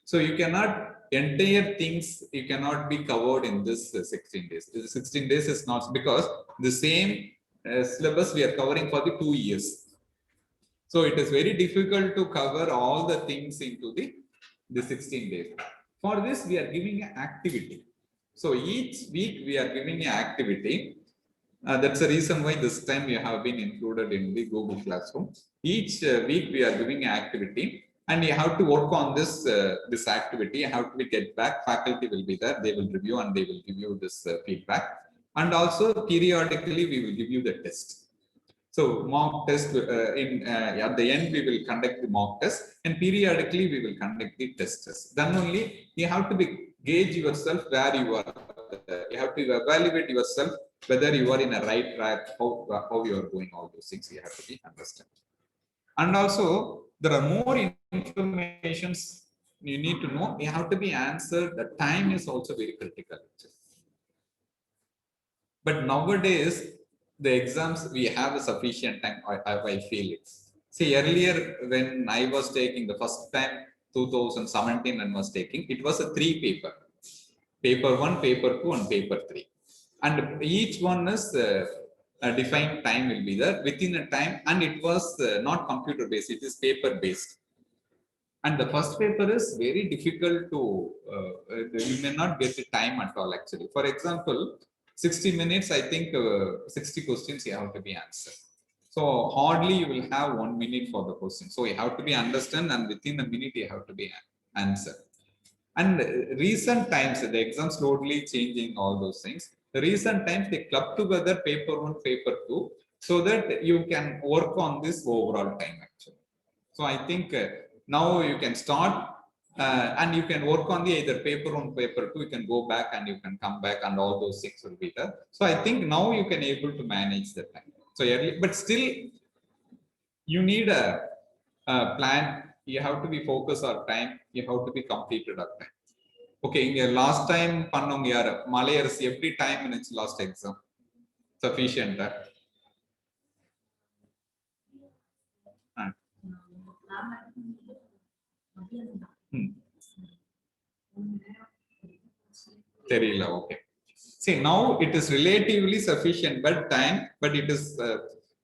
So you cannot, entire things, you cannot be covered in this 16 days. The 16 days is not, because the same syllabus we are covering for the 2 years. So it is very difficult to cover all the things into the 16 days. For this, we are giving an activity. So each week we are giving an activity. That's the reason why this time you have been included in the Google Classroom. Each week we are giving an activity, and you have to work on this this activity. You have to get back. Faculty will be there. They will review and they will give you this feedback. And also periodically we will give you the test. So mock test at the end we will conduct the mock test, and periodically we will conduct the test. Then only you have to gauge yourself where you are. You have to evaluate yourself whether you are in a right track, how you are going. All those things you have to be understand. And also there are more informations you need to know. You have to be answered. The time is also very critical. But nowadays, the exams, we have a sufficient time, I feel it. See, earlier when I was taking the first time, 2017, and was taking, it was a 3 paper. Paper 1, paper 2, and paper 3. And each one is a defined time will be there within a time, and it was not computer based, it is paper based. And the first paper is very difficult to, you may not get the time at all actually. For example, 60 minutes, I think 60 questions you have to be answered. So hardly you will have 1 minute for the question. So you have to be understand, and within a minute you have to be answered. And recent times, the exam slowly changing all those things. The recent times they club together paper 1, paper 2, so that you can work on this overall time actually. So I think now you can start. And you can work on the either paper 1, paper 2, you can go back and you can come back, and all those things will be there. So I think now you can able to manage the time. So, but still you need a plan. You have to be focused on time. You have to be completed on time. Okay, in last time, Malayers, every time in its last exam. Sufficient. Okay. See, now it is relatively sufficient, but it is,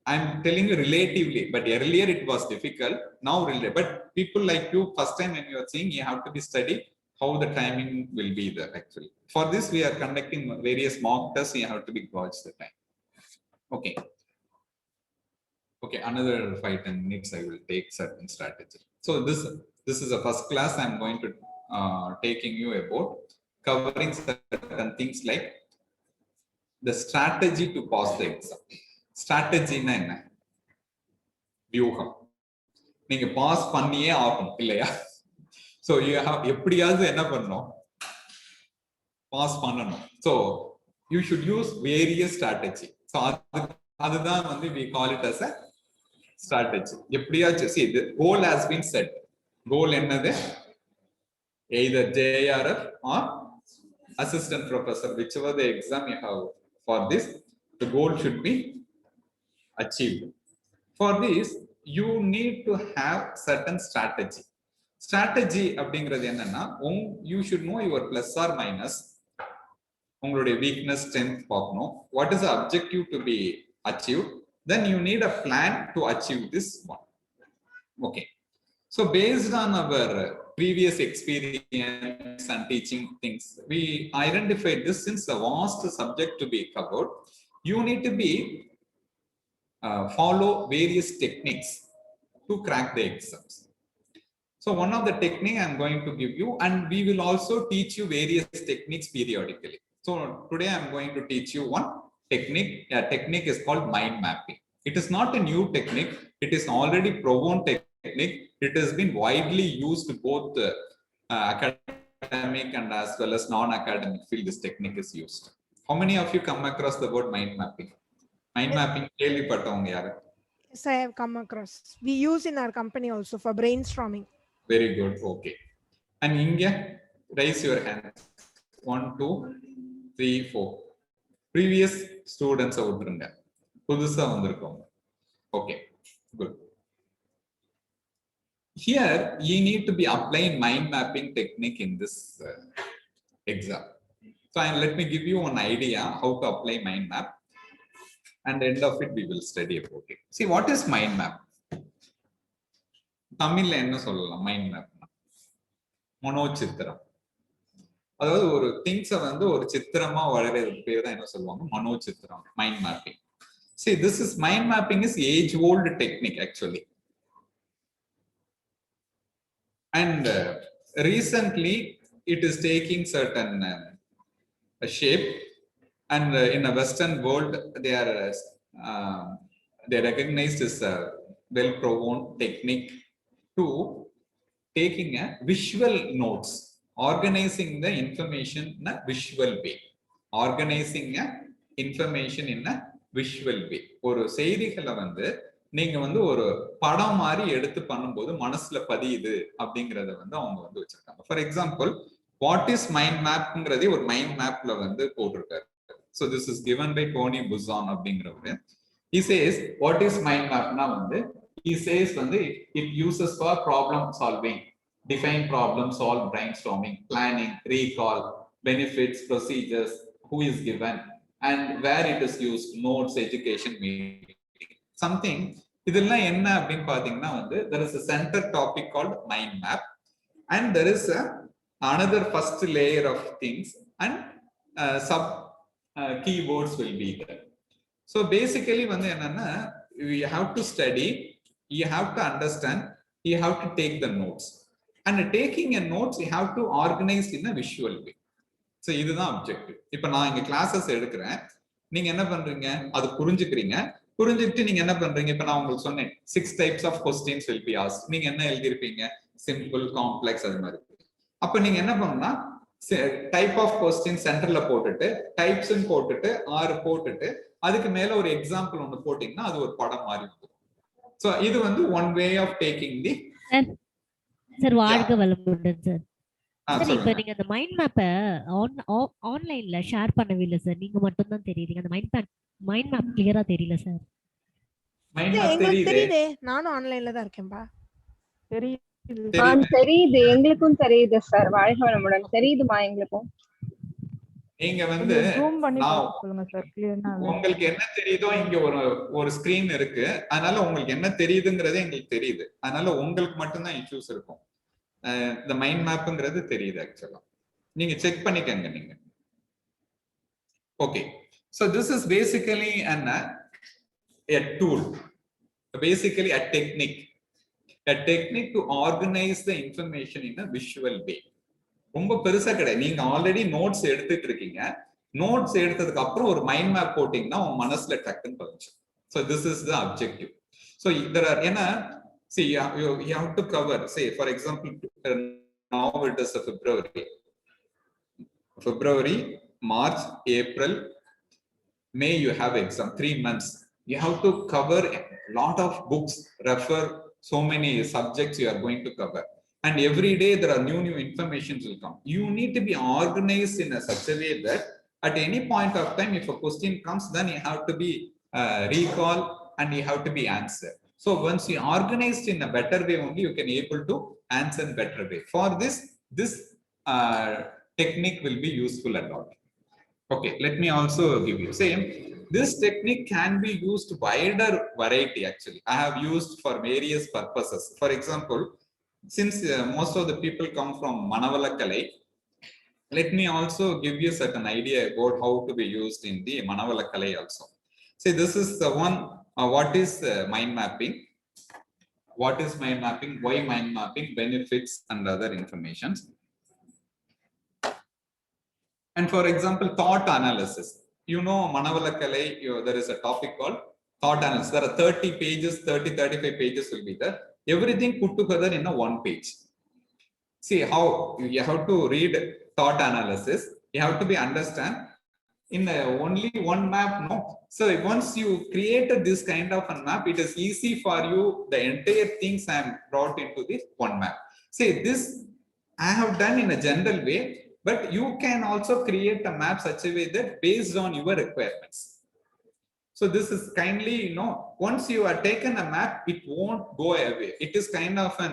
I'm telling you relatively, but earlier it was difficult. Now, but people like you, first time when you are seeing, you have to be study how the timing will be there actually. For this, we are conducting various mock tests. You have to be gauge the time. Okay. Okay, another 5-10 minutes I will take certain strategy. So this is a first class. I'm going to taking you about covering certain things like the strategy to pass the exam. Strategy na enna? Vyuham. நீங்க pass பண்ணியே ஆகணும் இல்லையா? So எப்படியாவது என்ன பண்ணணும், pass பண்ணணும். So you should use various strategy. So அதுதான் வந்து we call it as a strategy. எப்படியாச்சும் see the goal has been set. goal என்னது? Either JRF or assistant professor, whichever the exam you have for this, the goal should be achieved. For this you need to have certain strategy அப்படிங்கிறது என்னன்னா, you should know your plus or minus, உங்களுடைய weakness strength பார்க்கணும். What is the objective to be achieved? Then you need a plan to achieve this one. Okay, so based on our previous experience and teaching things, we identified this. Since the vast subject to be covered, you need to be follow various techniques to crack the exams. So one of the technique I'm going to give you, and we will also teach you various techniques periodically. So today I'm going to teach you one technique. A technique is called mind mapping. It is not a new technique. It is already proven technique. It has been widely used both academic and as well as non-academic field. This technique is used. How many of you come across the word mind mapping? Mind mapping கேள்விப்பட்டவங்க யாரு?
Yes, I have come across. We use in our company also for brainstorming.
Very good. Okay. And India, raise your hand. 1, 2, 3, 4. Previous students விட்டுருங்க, புதுசா வந்திருக்கோங்க. Okay, good. Here you need to be applying mind mapping technique in this exam. So let me give you an idea how to apply mind map, and end of it we will study about it. See, what is mind map? தமிழ்ல என்ன சொல்லலாம்? Mind map மனோச்சித்திரம். அதாவது ஒரு திங்ஸை வந்து ஒரு சித்திரமா வரையறது பேர் தான் என்ன சொல்லுவாங்க? மனோச்சித்திரம், mind mapping. See, this is mind mapping is age old technique actually, and recently it is taking certain shape, and in a Western world they recognized this well proven technique to taking a visual notes, organizing the information in a visual way, organizing a information in a visual way. ஒரு செய்திகளை வந்து நீங்க வந்து ஒரு படம் மாதிரி எடுத்து பண்ணும்போது மனசுல பதியுது அப்படிங்கறத வந்து அவங்க வந்து வச்சிருக்காங்க. For example, what is mind மேப்ங்கிறதே ஒரு மைண்ட் மேப்ல வந்து போட்டிருக்காரு. So this is given by Tony Buzan அப்படிங்கிறவரு. He says what is mind mapனா வந்து, he says வந்து it uses for problem solving, define problem, solve, brainstorming, planning, recall, benefits, procedures, who is given, and where it is used, notes, education, meeting, something. இதெல்லாம் என்ன அப்படின்னு பாத்தீங்கன்னா வந்து, there is a center topic called mind map, and there is another first layer of things, and sub keywords will be there. So basically வந்து என்னன்னா, you have to study, you have to understand, you have to take the notes, and taking a notes you have to organize in a visual way. So இதுதான் objective. இப்போ நான் இங்க classes எடுக்கிறேன், நீங்க என்ன பண்றீங்க? அது புரிஞ்சுக்கிறீங்க, புரிஞ்சுக்கிட்டு நீங்க என்ன பண்றீங்க? இப்போ நான் உங்களுக்கு சொன்னேன் 6 types of questions will be asked. நீங்க என்ன எழுதிருப்பீங்க? சிம்பிள், காம்ப்ளெக்ஸ், அது மாதிரி. அப்ப நீங்க என்ன பண்ணணும்னா, டைப் ஆஃப் கொஸ்டின் சென்டர்ல போட்டுட்டு, டைப்ஸ் போட்டுட்டு, 6 போட்டுட்டு, அதுக்கு மேல ஒரு எக்ஸாம்பிள் ஒன்னு போட்டீங்கன்னா அது ஒரு படம் மாதிரி வந்துடும். சோ இது வந்து one way of taking the
sir வாழ்க வளமுடன் சார். சார்
சொல்லுங்க.
இப்ப நீங்க அந்த மைண்ட் மேப்பை ஆன்லைன்ல ஷேர் பண்ணவே இல்லை சார், நீங்க மட்டும் தான் தெரியுறீங்க. அந்த மைண்ட் மேப் கிளியரா தெரியல சார்.
மைண்ட் மேப்
எங்களுக்கு
தெரியுதே.
தெரியுதே, நானும் ஆன்லைன்ல தான் இருக்கேன்பா.
தெரியுது.
தெரியுது, எங்களுக்கும் தெரியுது சார். வாழ்க வளமுடன். தெரியுதுமா எங்களுக்கும்.
நீங்க வந்து
ஜூம் பண்ணி
நான்
சொல்லுங்க சார், கிளியரா.
உங்களுக்கு என்ன தெரியுதோ, இங்க ஒரு ஸ்கிரீன் இருக்கு, அதனால உங்களுக்கு என்ன தெரியுதுங்கிறதே எங்களுக்கு தெரியுது. அதனால உங்களுக்கு மட்டும்தான் இஷ்யூஸ் இருக்கும். இந்த மைண்ட் மேப்ங்கிறது தெரியுது ஆக்சுவலா. நீங்க செக் பண்ணிக்கங்க நீங்க. Okay, so this is basically a tool, basically a technique to organize the information in a visual way. ரொம்ப பெருசா கிடையாது. நீங்க ஆல்ரெடி நோட்ஸ் எடுத்துட்டு இருக்கீங்க, நோட்ஸ் எடுத்ததுக்கு அப்புறம் ஒரு மைண்ட் மேப் போட்டீங்கன்னா உங்க மனசுல டக்குன்னு பதிச்சு. So this is the objective. So there are, ஏன்னா See, you have to cover, say, for example, now it is February, March, April, May, you have exam, 3 months. You have to cover a lot of books, refer so many subjects you are going to cover. And every day there are new information will come. You need to be organized in such a way that at any point of time, if a question comes, then you have to be recall and you have to be answered. So once you organized in a better way, only you can able to answer in better way. For this technique will be useful a lot. Okay, let me also give you same. This technique can be used wider variety actually. I have used for various purposes. For example, since most of the people come from Manavala Kalai, let me also give you certain idea about how to be used in the Manavala Kalai also. See, this is the one, what is mind mapping? What is mind mapping? Why mind mapping? Benefits and other informations. And for example, thought analysis. You know, Manavala Kalai, there is a topic called thought analysis. There are 30 pages, 35 pages will be there. Everything put together in a one page. See how you have to read thought analysis. You have to be understand in only one map. No. So once you created this kind of a map, it is easy for you. The entire things I am brought into this one map. See, this I have done in a general way. But you can also create a map such a way that based on your requirements. So this is kindly, you know, once you are taken a map, it won't go away. It is kind of a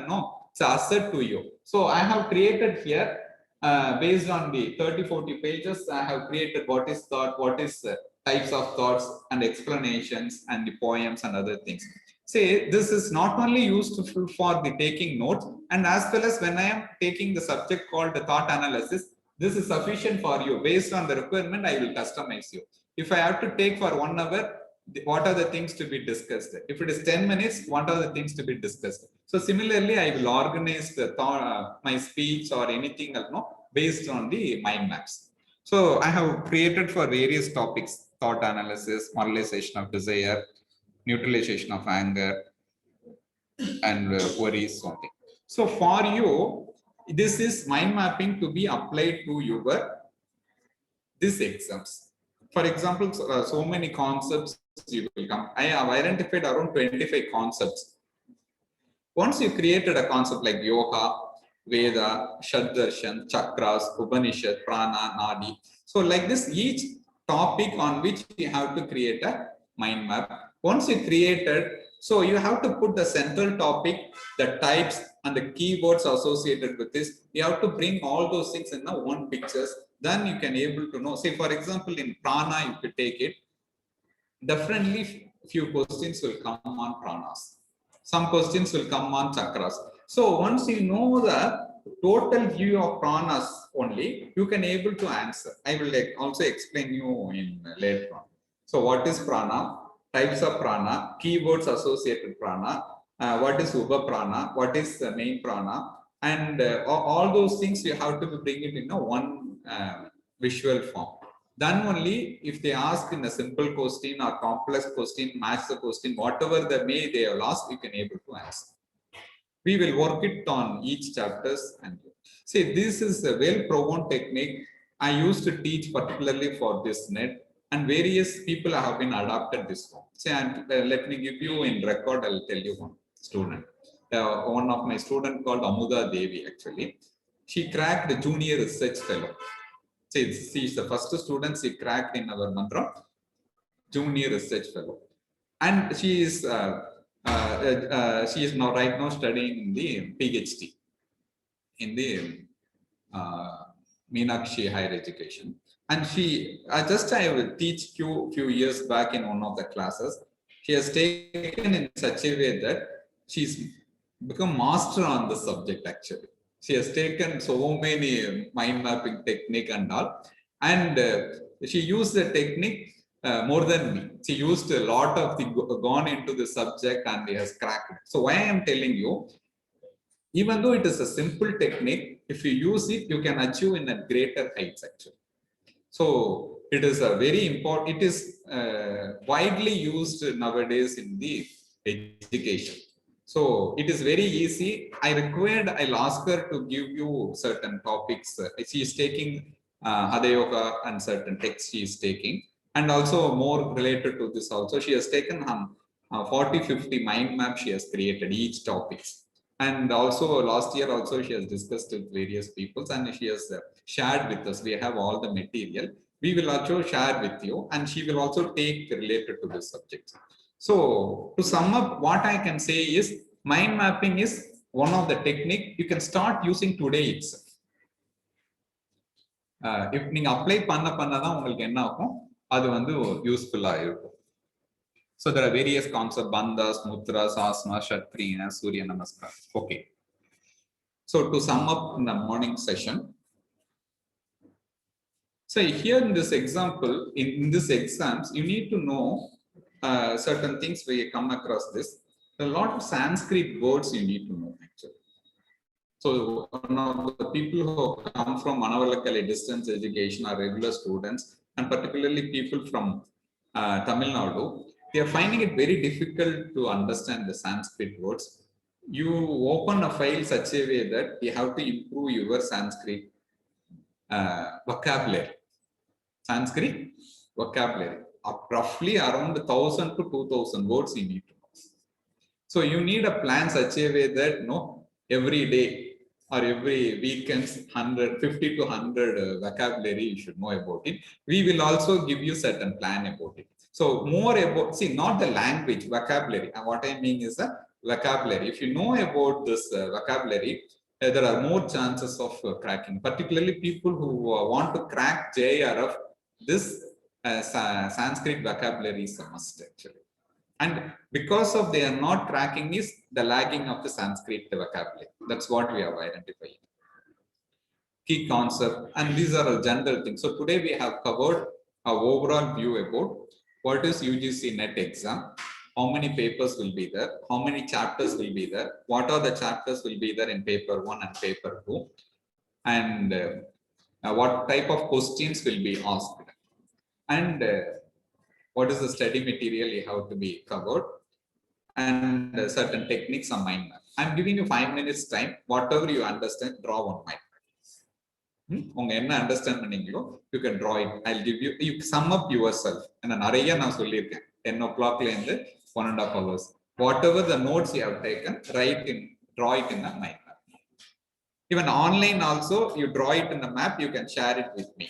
it's an asset to you. So I have created here based on the 30-40 pages. I have created what is thought, what is types of thoughts and explanations and the poems and other things. Say this is not only useful for the taking notes, and as well as when I am taking the subject called the thought analysis, this is sufficient for you. Based on the requirement, I will customize you. If I have to take for 1 hour, what are the things to be discussed? If it is 10 minutes, what are the things to be discussed? So similarly, I will organize the thought, my speech or anything else, based on the mind maps. So I have created for various topics: thought analysis, moralization of desire, neutralization of anger, and worries, something. So for you, this is mind mapping to be applied to your these exams. For example, so many concepts you will come. I have identified around 25 concepts. Once you created a concept like yoga, Veda, Shaddarshan, Chakras, Upanishad, Prana, Nadi. So like this, each topic on which you have to create a mind map. Once you created, so you have to put the central topic, the types and the keywords associated with this. You have to bring all those things in one pictures. Then you can able to know. Say for example, in Prana, you could take it. Definitely, few questions will come on pranas. Some questions will come on chakras. So once you know the total view of pranas only, you can able to answer. I will also explain you in later on. So what is prana? Types of prana, keywords associated prana, what is Upa prana, what is the main prana, and all those things you have to bring it in one visual form. Then only if they ask in a simple question or complex question, match the question, whatever the may they have asked, you can able to answer. We will work it on each chapters. And see, this is a well-proven technique. I used to teach particularly for this net, and various people have been adopted this one. See, and let me give you in record, I'll tell you one student. One of my student called Amuda Devi, actually. She cracked the junior research fellow. See, she is the first student she cracked in our mantra, junior research fellow. And she is now right now studying in the PhD in the Meenakshi Higher Education. And she I will teach few years back in one of the classes. She has taken in such a way that she's become master on the subject actually. She has taken so many mind mapping technique and all, and she used the technique more than me. She used a lot of the gone into the subject and he has cracked it. So why I am telling you, even though it is a simple technique, if you use it, you can achieve in a greater heights actually. So it is a very important, it is widely used nowadays in the education. So it is very easy. I'll ask her to give you certain topics. She is taking Hatha Yoga and certain texts she is taking. And also more related to this also, she has taken 40-50 mind map she has created each topics. And also last year also she has discussed with various people and she has shared with us. We have all the material. We will also share with you and she will also take related to this subject. So to sum up, what I can say is mind mapping is one of the technique you can start using today itself. If நீங்க apply பண்ணதான் உங்களுக்கு என்ன ஆகும், அது வந்து யூஸ்ஃபுல்லா இருக்கும். So there are various concepts: bandhas, mudras, asanas, shatrina, surya namaskar. Okay. So to sum up in the morning session, so here in this example, in this exams, you need to know certain things where you come across this. A lot of Sanskrit words you need to know actually. So one of the people who come from Manavalakkalai distance education are regular students, and particularly people from Tamil Nadu, they are finding it very difficult to understand the Sanskrit words. You open a file such a way that you have to improve your Sanskrit vocabulary. Sanskrit vocabulary. Roughly around 1,000 to 2,000 words you need to know. So you need a plan such a way that every day or every weekends 50 to 100 vocabulary you should know about it. We will also give you certain plan about it. So more about, see, not the language, vocabulary. And what I mean is the vocabulary. If you know about this vocabulary, there are more chances of cracking. Particularly people who want to crack JRF, this Sanskrit vocabulary is a must actually. And because of they are not tracking is the lagging of the Sanskrit vocabulary. That's what we have identified. Key concept, and these are all general things. So today we have covered an overall view about what is UGC NET exam, how many papers will be there, how many chapters will be there, what are the chapters will be there in paper 1 and paper 2, and what type of questions will be asked, and what is the study material you have to be covered, and certain techniques on mind map. I'm giving you 5 minutes time. Whatever you understand, draw one mind map. உங்க என்ன understand பண்ணீங்களோ you can draw it. I'll give you, you sum up yourself. And நிறைய நான் சொல்லியிருக்கேன் 10 o'clock ல இருந்து 1.5 hours. Whatever the notes you have taken, write in, draw it in a mind map. Even online also, you draw it in the map, you can share it with me.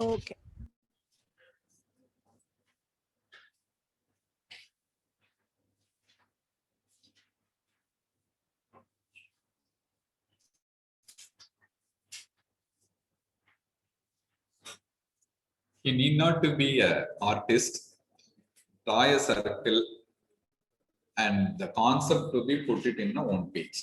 Okay.
You need not to be an artist. Draw a circle and the concept to be put it in a one page.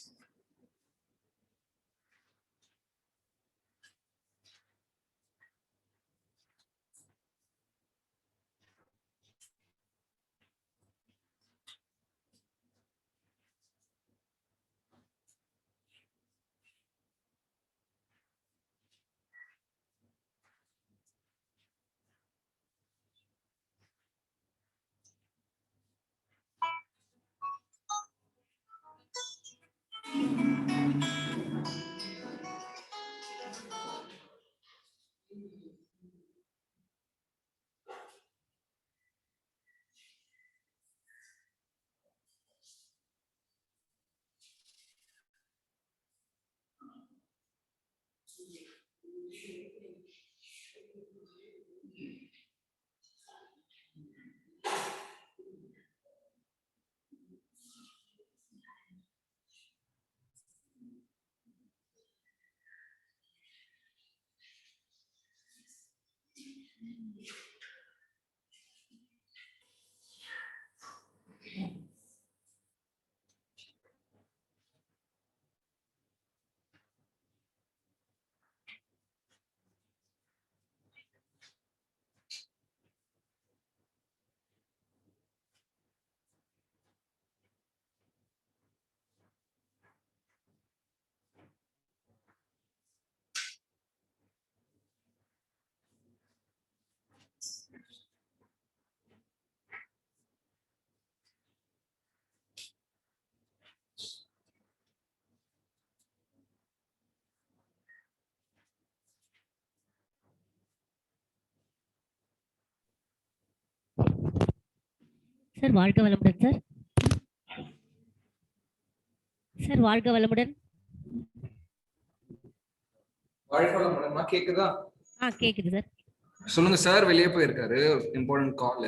Sir வாழ்க வளமுடன் sir. Sir வாழ்க வளமுடன்.
வாழ்க வளமுடன்மா, கேக்குதா?
கேக்குது sir.
சொல்லுங்க sir. வெளியே போயிருக்காரு, இம்பார்ட்டன்ட் கால்.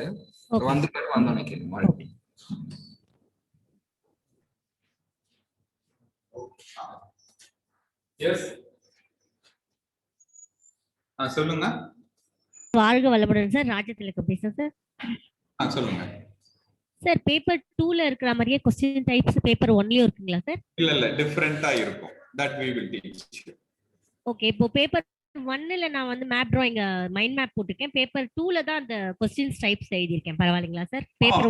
வந்துட்டாரு, வந்தோன்னே கேளுங்க.
எஸ் சொல்லுங்க.
வாழ்க வளமுடன் சார். ராஜதிலகம் பேசுறேன் சார்.
சொல்லுங்க
சார். பேப்பர் 2ல இருக்கிற மாதிரியே क्वेश्चन டைப்ஸ் பேப்பர் 1லயும் இருக்குங்களா சார்?
இல்ல டிஃபரண்டா இருக்கும். that we will teach you.
Okay. இப்போ பேப்பர் 1ல நான் வந்து மேப் டிராயிங் மைண்ட் மேப் போட்டுருக்கேன். பேப்பர் 2ல தான் அந்த क्वेश्चन டைப்ஸ் எழுதியிருக்கேன். பரவாயில்லைங்களா சார்? பேப்பர்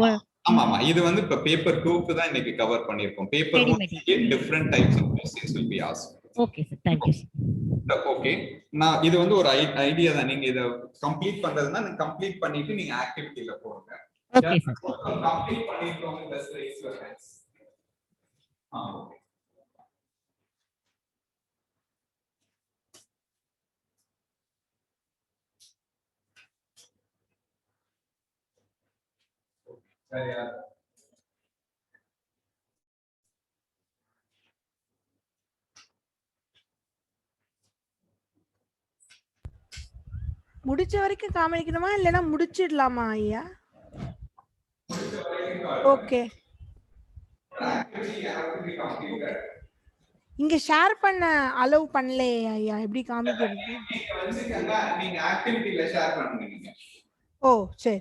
ஆமா இது வந்து இப்ப பேப்பர் 2க்கு தான் இன்னைக்கு கவர் பண்ணிருக்கோம். Paper 1 different types of questions will be asked.
Okay sir. Thank you sir.
Okay, நான் இது வந்து ஒரு ஐடியா தான். நீங்க இத கம்ப்ளீட் பண்றதுன்னா நீங்க கம்ப்ளீட் பண்ணிட்டு நீங்க ஆக்டிவிட்டில போடுங்க.
Okay sir.
கம்ப்ளீட் பண்ணிட்டோம். Just raise your hands. Okay. சரியா?
முடிச்ச வரைக்கும் காமிக்கணுமா இல்லனா முடிச்சிடலாமா ஐயா? ஓகே. இங்க ஷேர் பண்ண அலோவ் பண்ணலையே ஐயா, எப்படி காமிக்கிறது?
நீங்க ஆக்டிவிட்டில ஷேர் பண்ணுங்க.
ஓ சரி.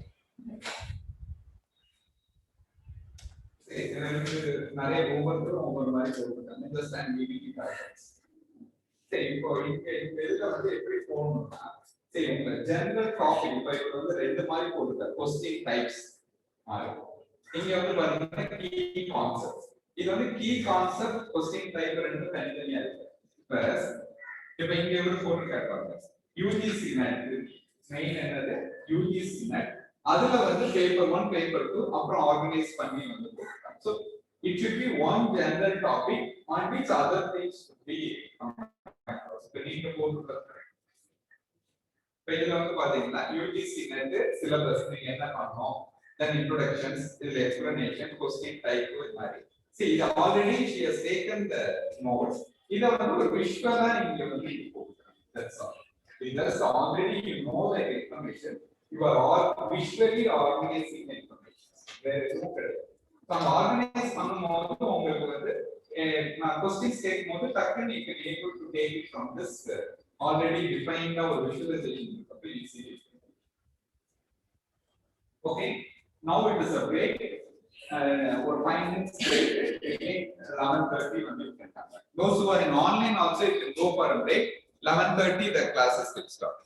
நிறைய ஒவ்வொரு மாதிரி போட்டுருக்காங்க. Understand vivid patterns. சரி, இப்போ இங்க இதுல வந்து எப்படி போடணும்னா, சரி உங்க ஜெனரல் டாபிக் இப்போ இது வந்து ரெண்டு மாதிரி போட்டுருக்காங்க. क्वेश्चन டைப்ஸ் இங்க வந்து பாத்தீங்கன்னா கீ கான்செப்ட்ஸ். இது வந்து கீ கான்செப்ட் क्वेश्चन டைப் ரெண்டும் தனித்தனியா இருக்கு. இப்போ இங்க வந்து போட்டுருக்காங்க பாருங்க. யுஜிசி நெட் மெயின் என்னது? UGC net. அதுல வந்து பேப்பர் 1 பேப்பர் 2 அப்புறம் ஆர்கனைஸ் பண்ணி வந்து போட்டுருக்காங்க. So it should be one general topic on which other things should be நீங்க போட்டுருக்காங்க. இப்போ இதுல வந்து பாத்தீங்கன்னா யுஜிசி நெட் சிலபஸ் நீங்க என்ன பண்ணணும், then introductions, இதுல explanation, question type மாதிரி. See இது already she has taken the notes. இத வந்து ஒரு விஷுவலா நீங்க வந்து போட்டுருக்காங்க. That's all. Because already you know the information. You are all visually organizing the information. There is no credit. So organize பண்ணும்போது உங்களுக்கு வந்து நான் क्वेश्चंस கேக்கும்போது டக்குனு you can able to take it from this already defined or visualization. Okay, now it is a break. Or 5 minutes break. Again 11:30 when you can come back. Those who are in online also you can go for a break. 11:30 the classes will start.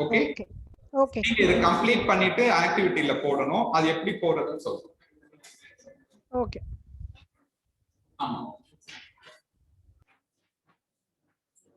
Okay.
Okay.
இத complete பண்ணிட்டு ஆக்டிவிட்டில போடணும். அது எப்படி போறதுன்னு சொல்றேன்.
Okay.
ஆமா.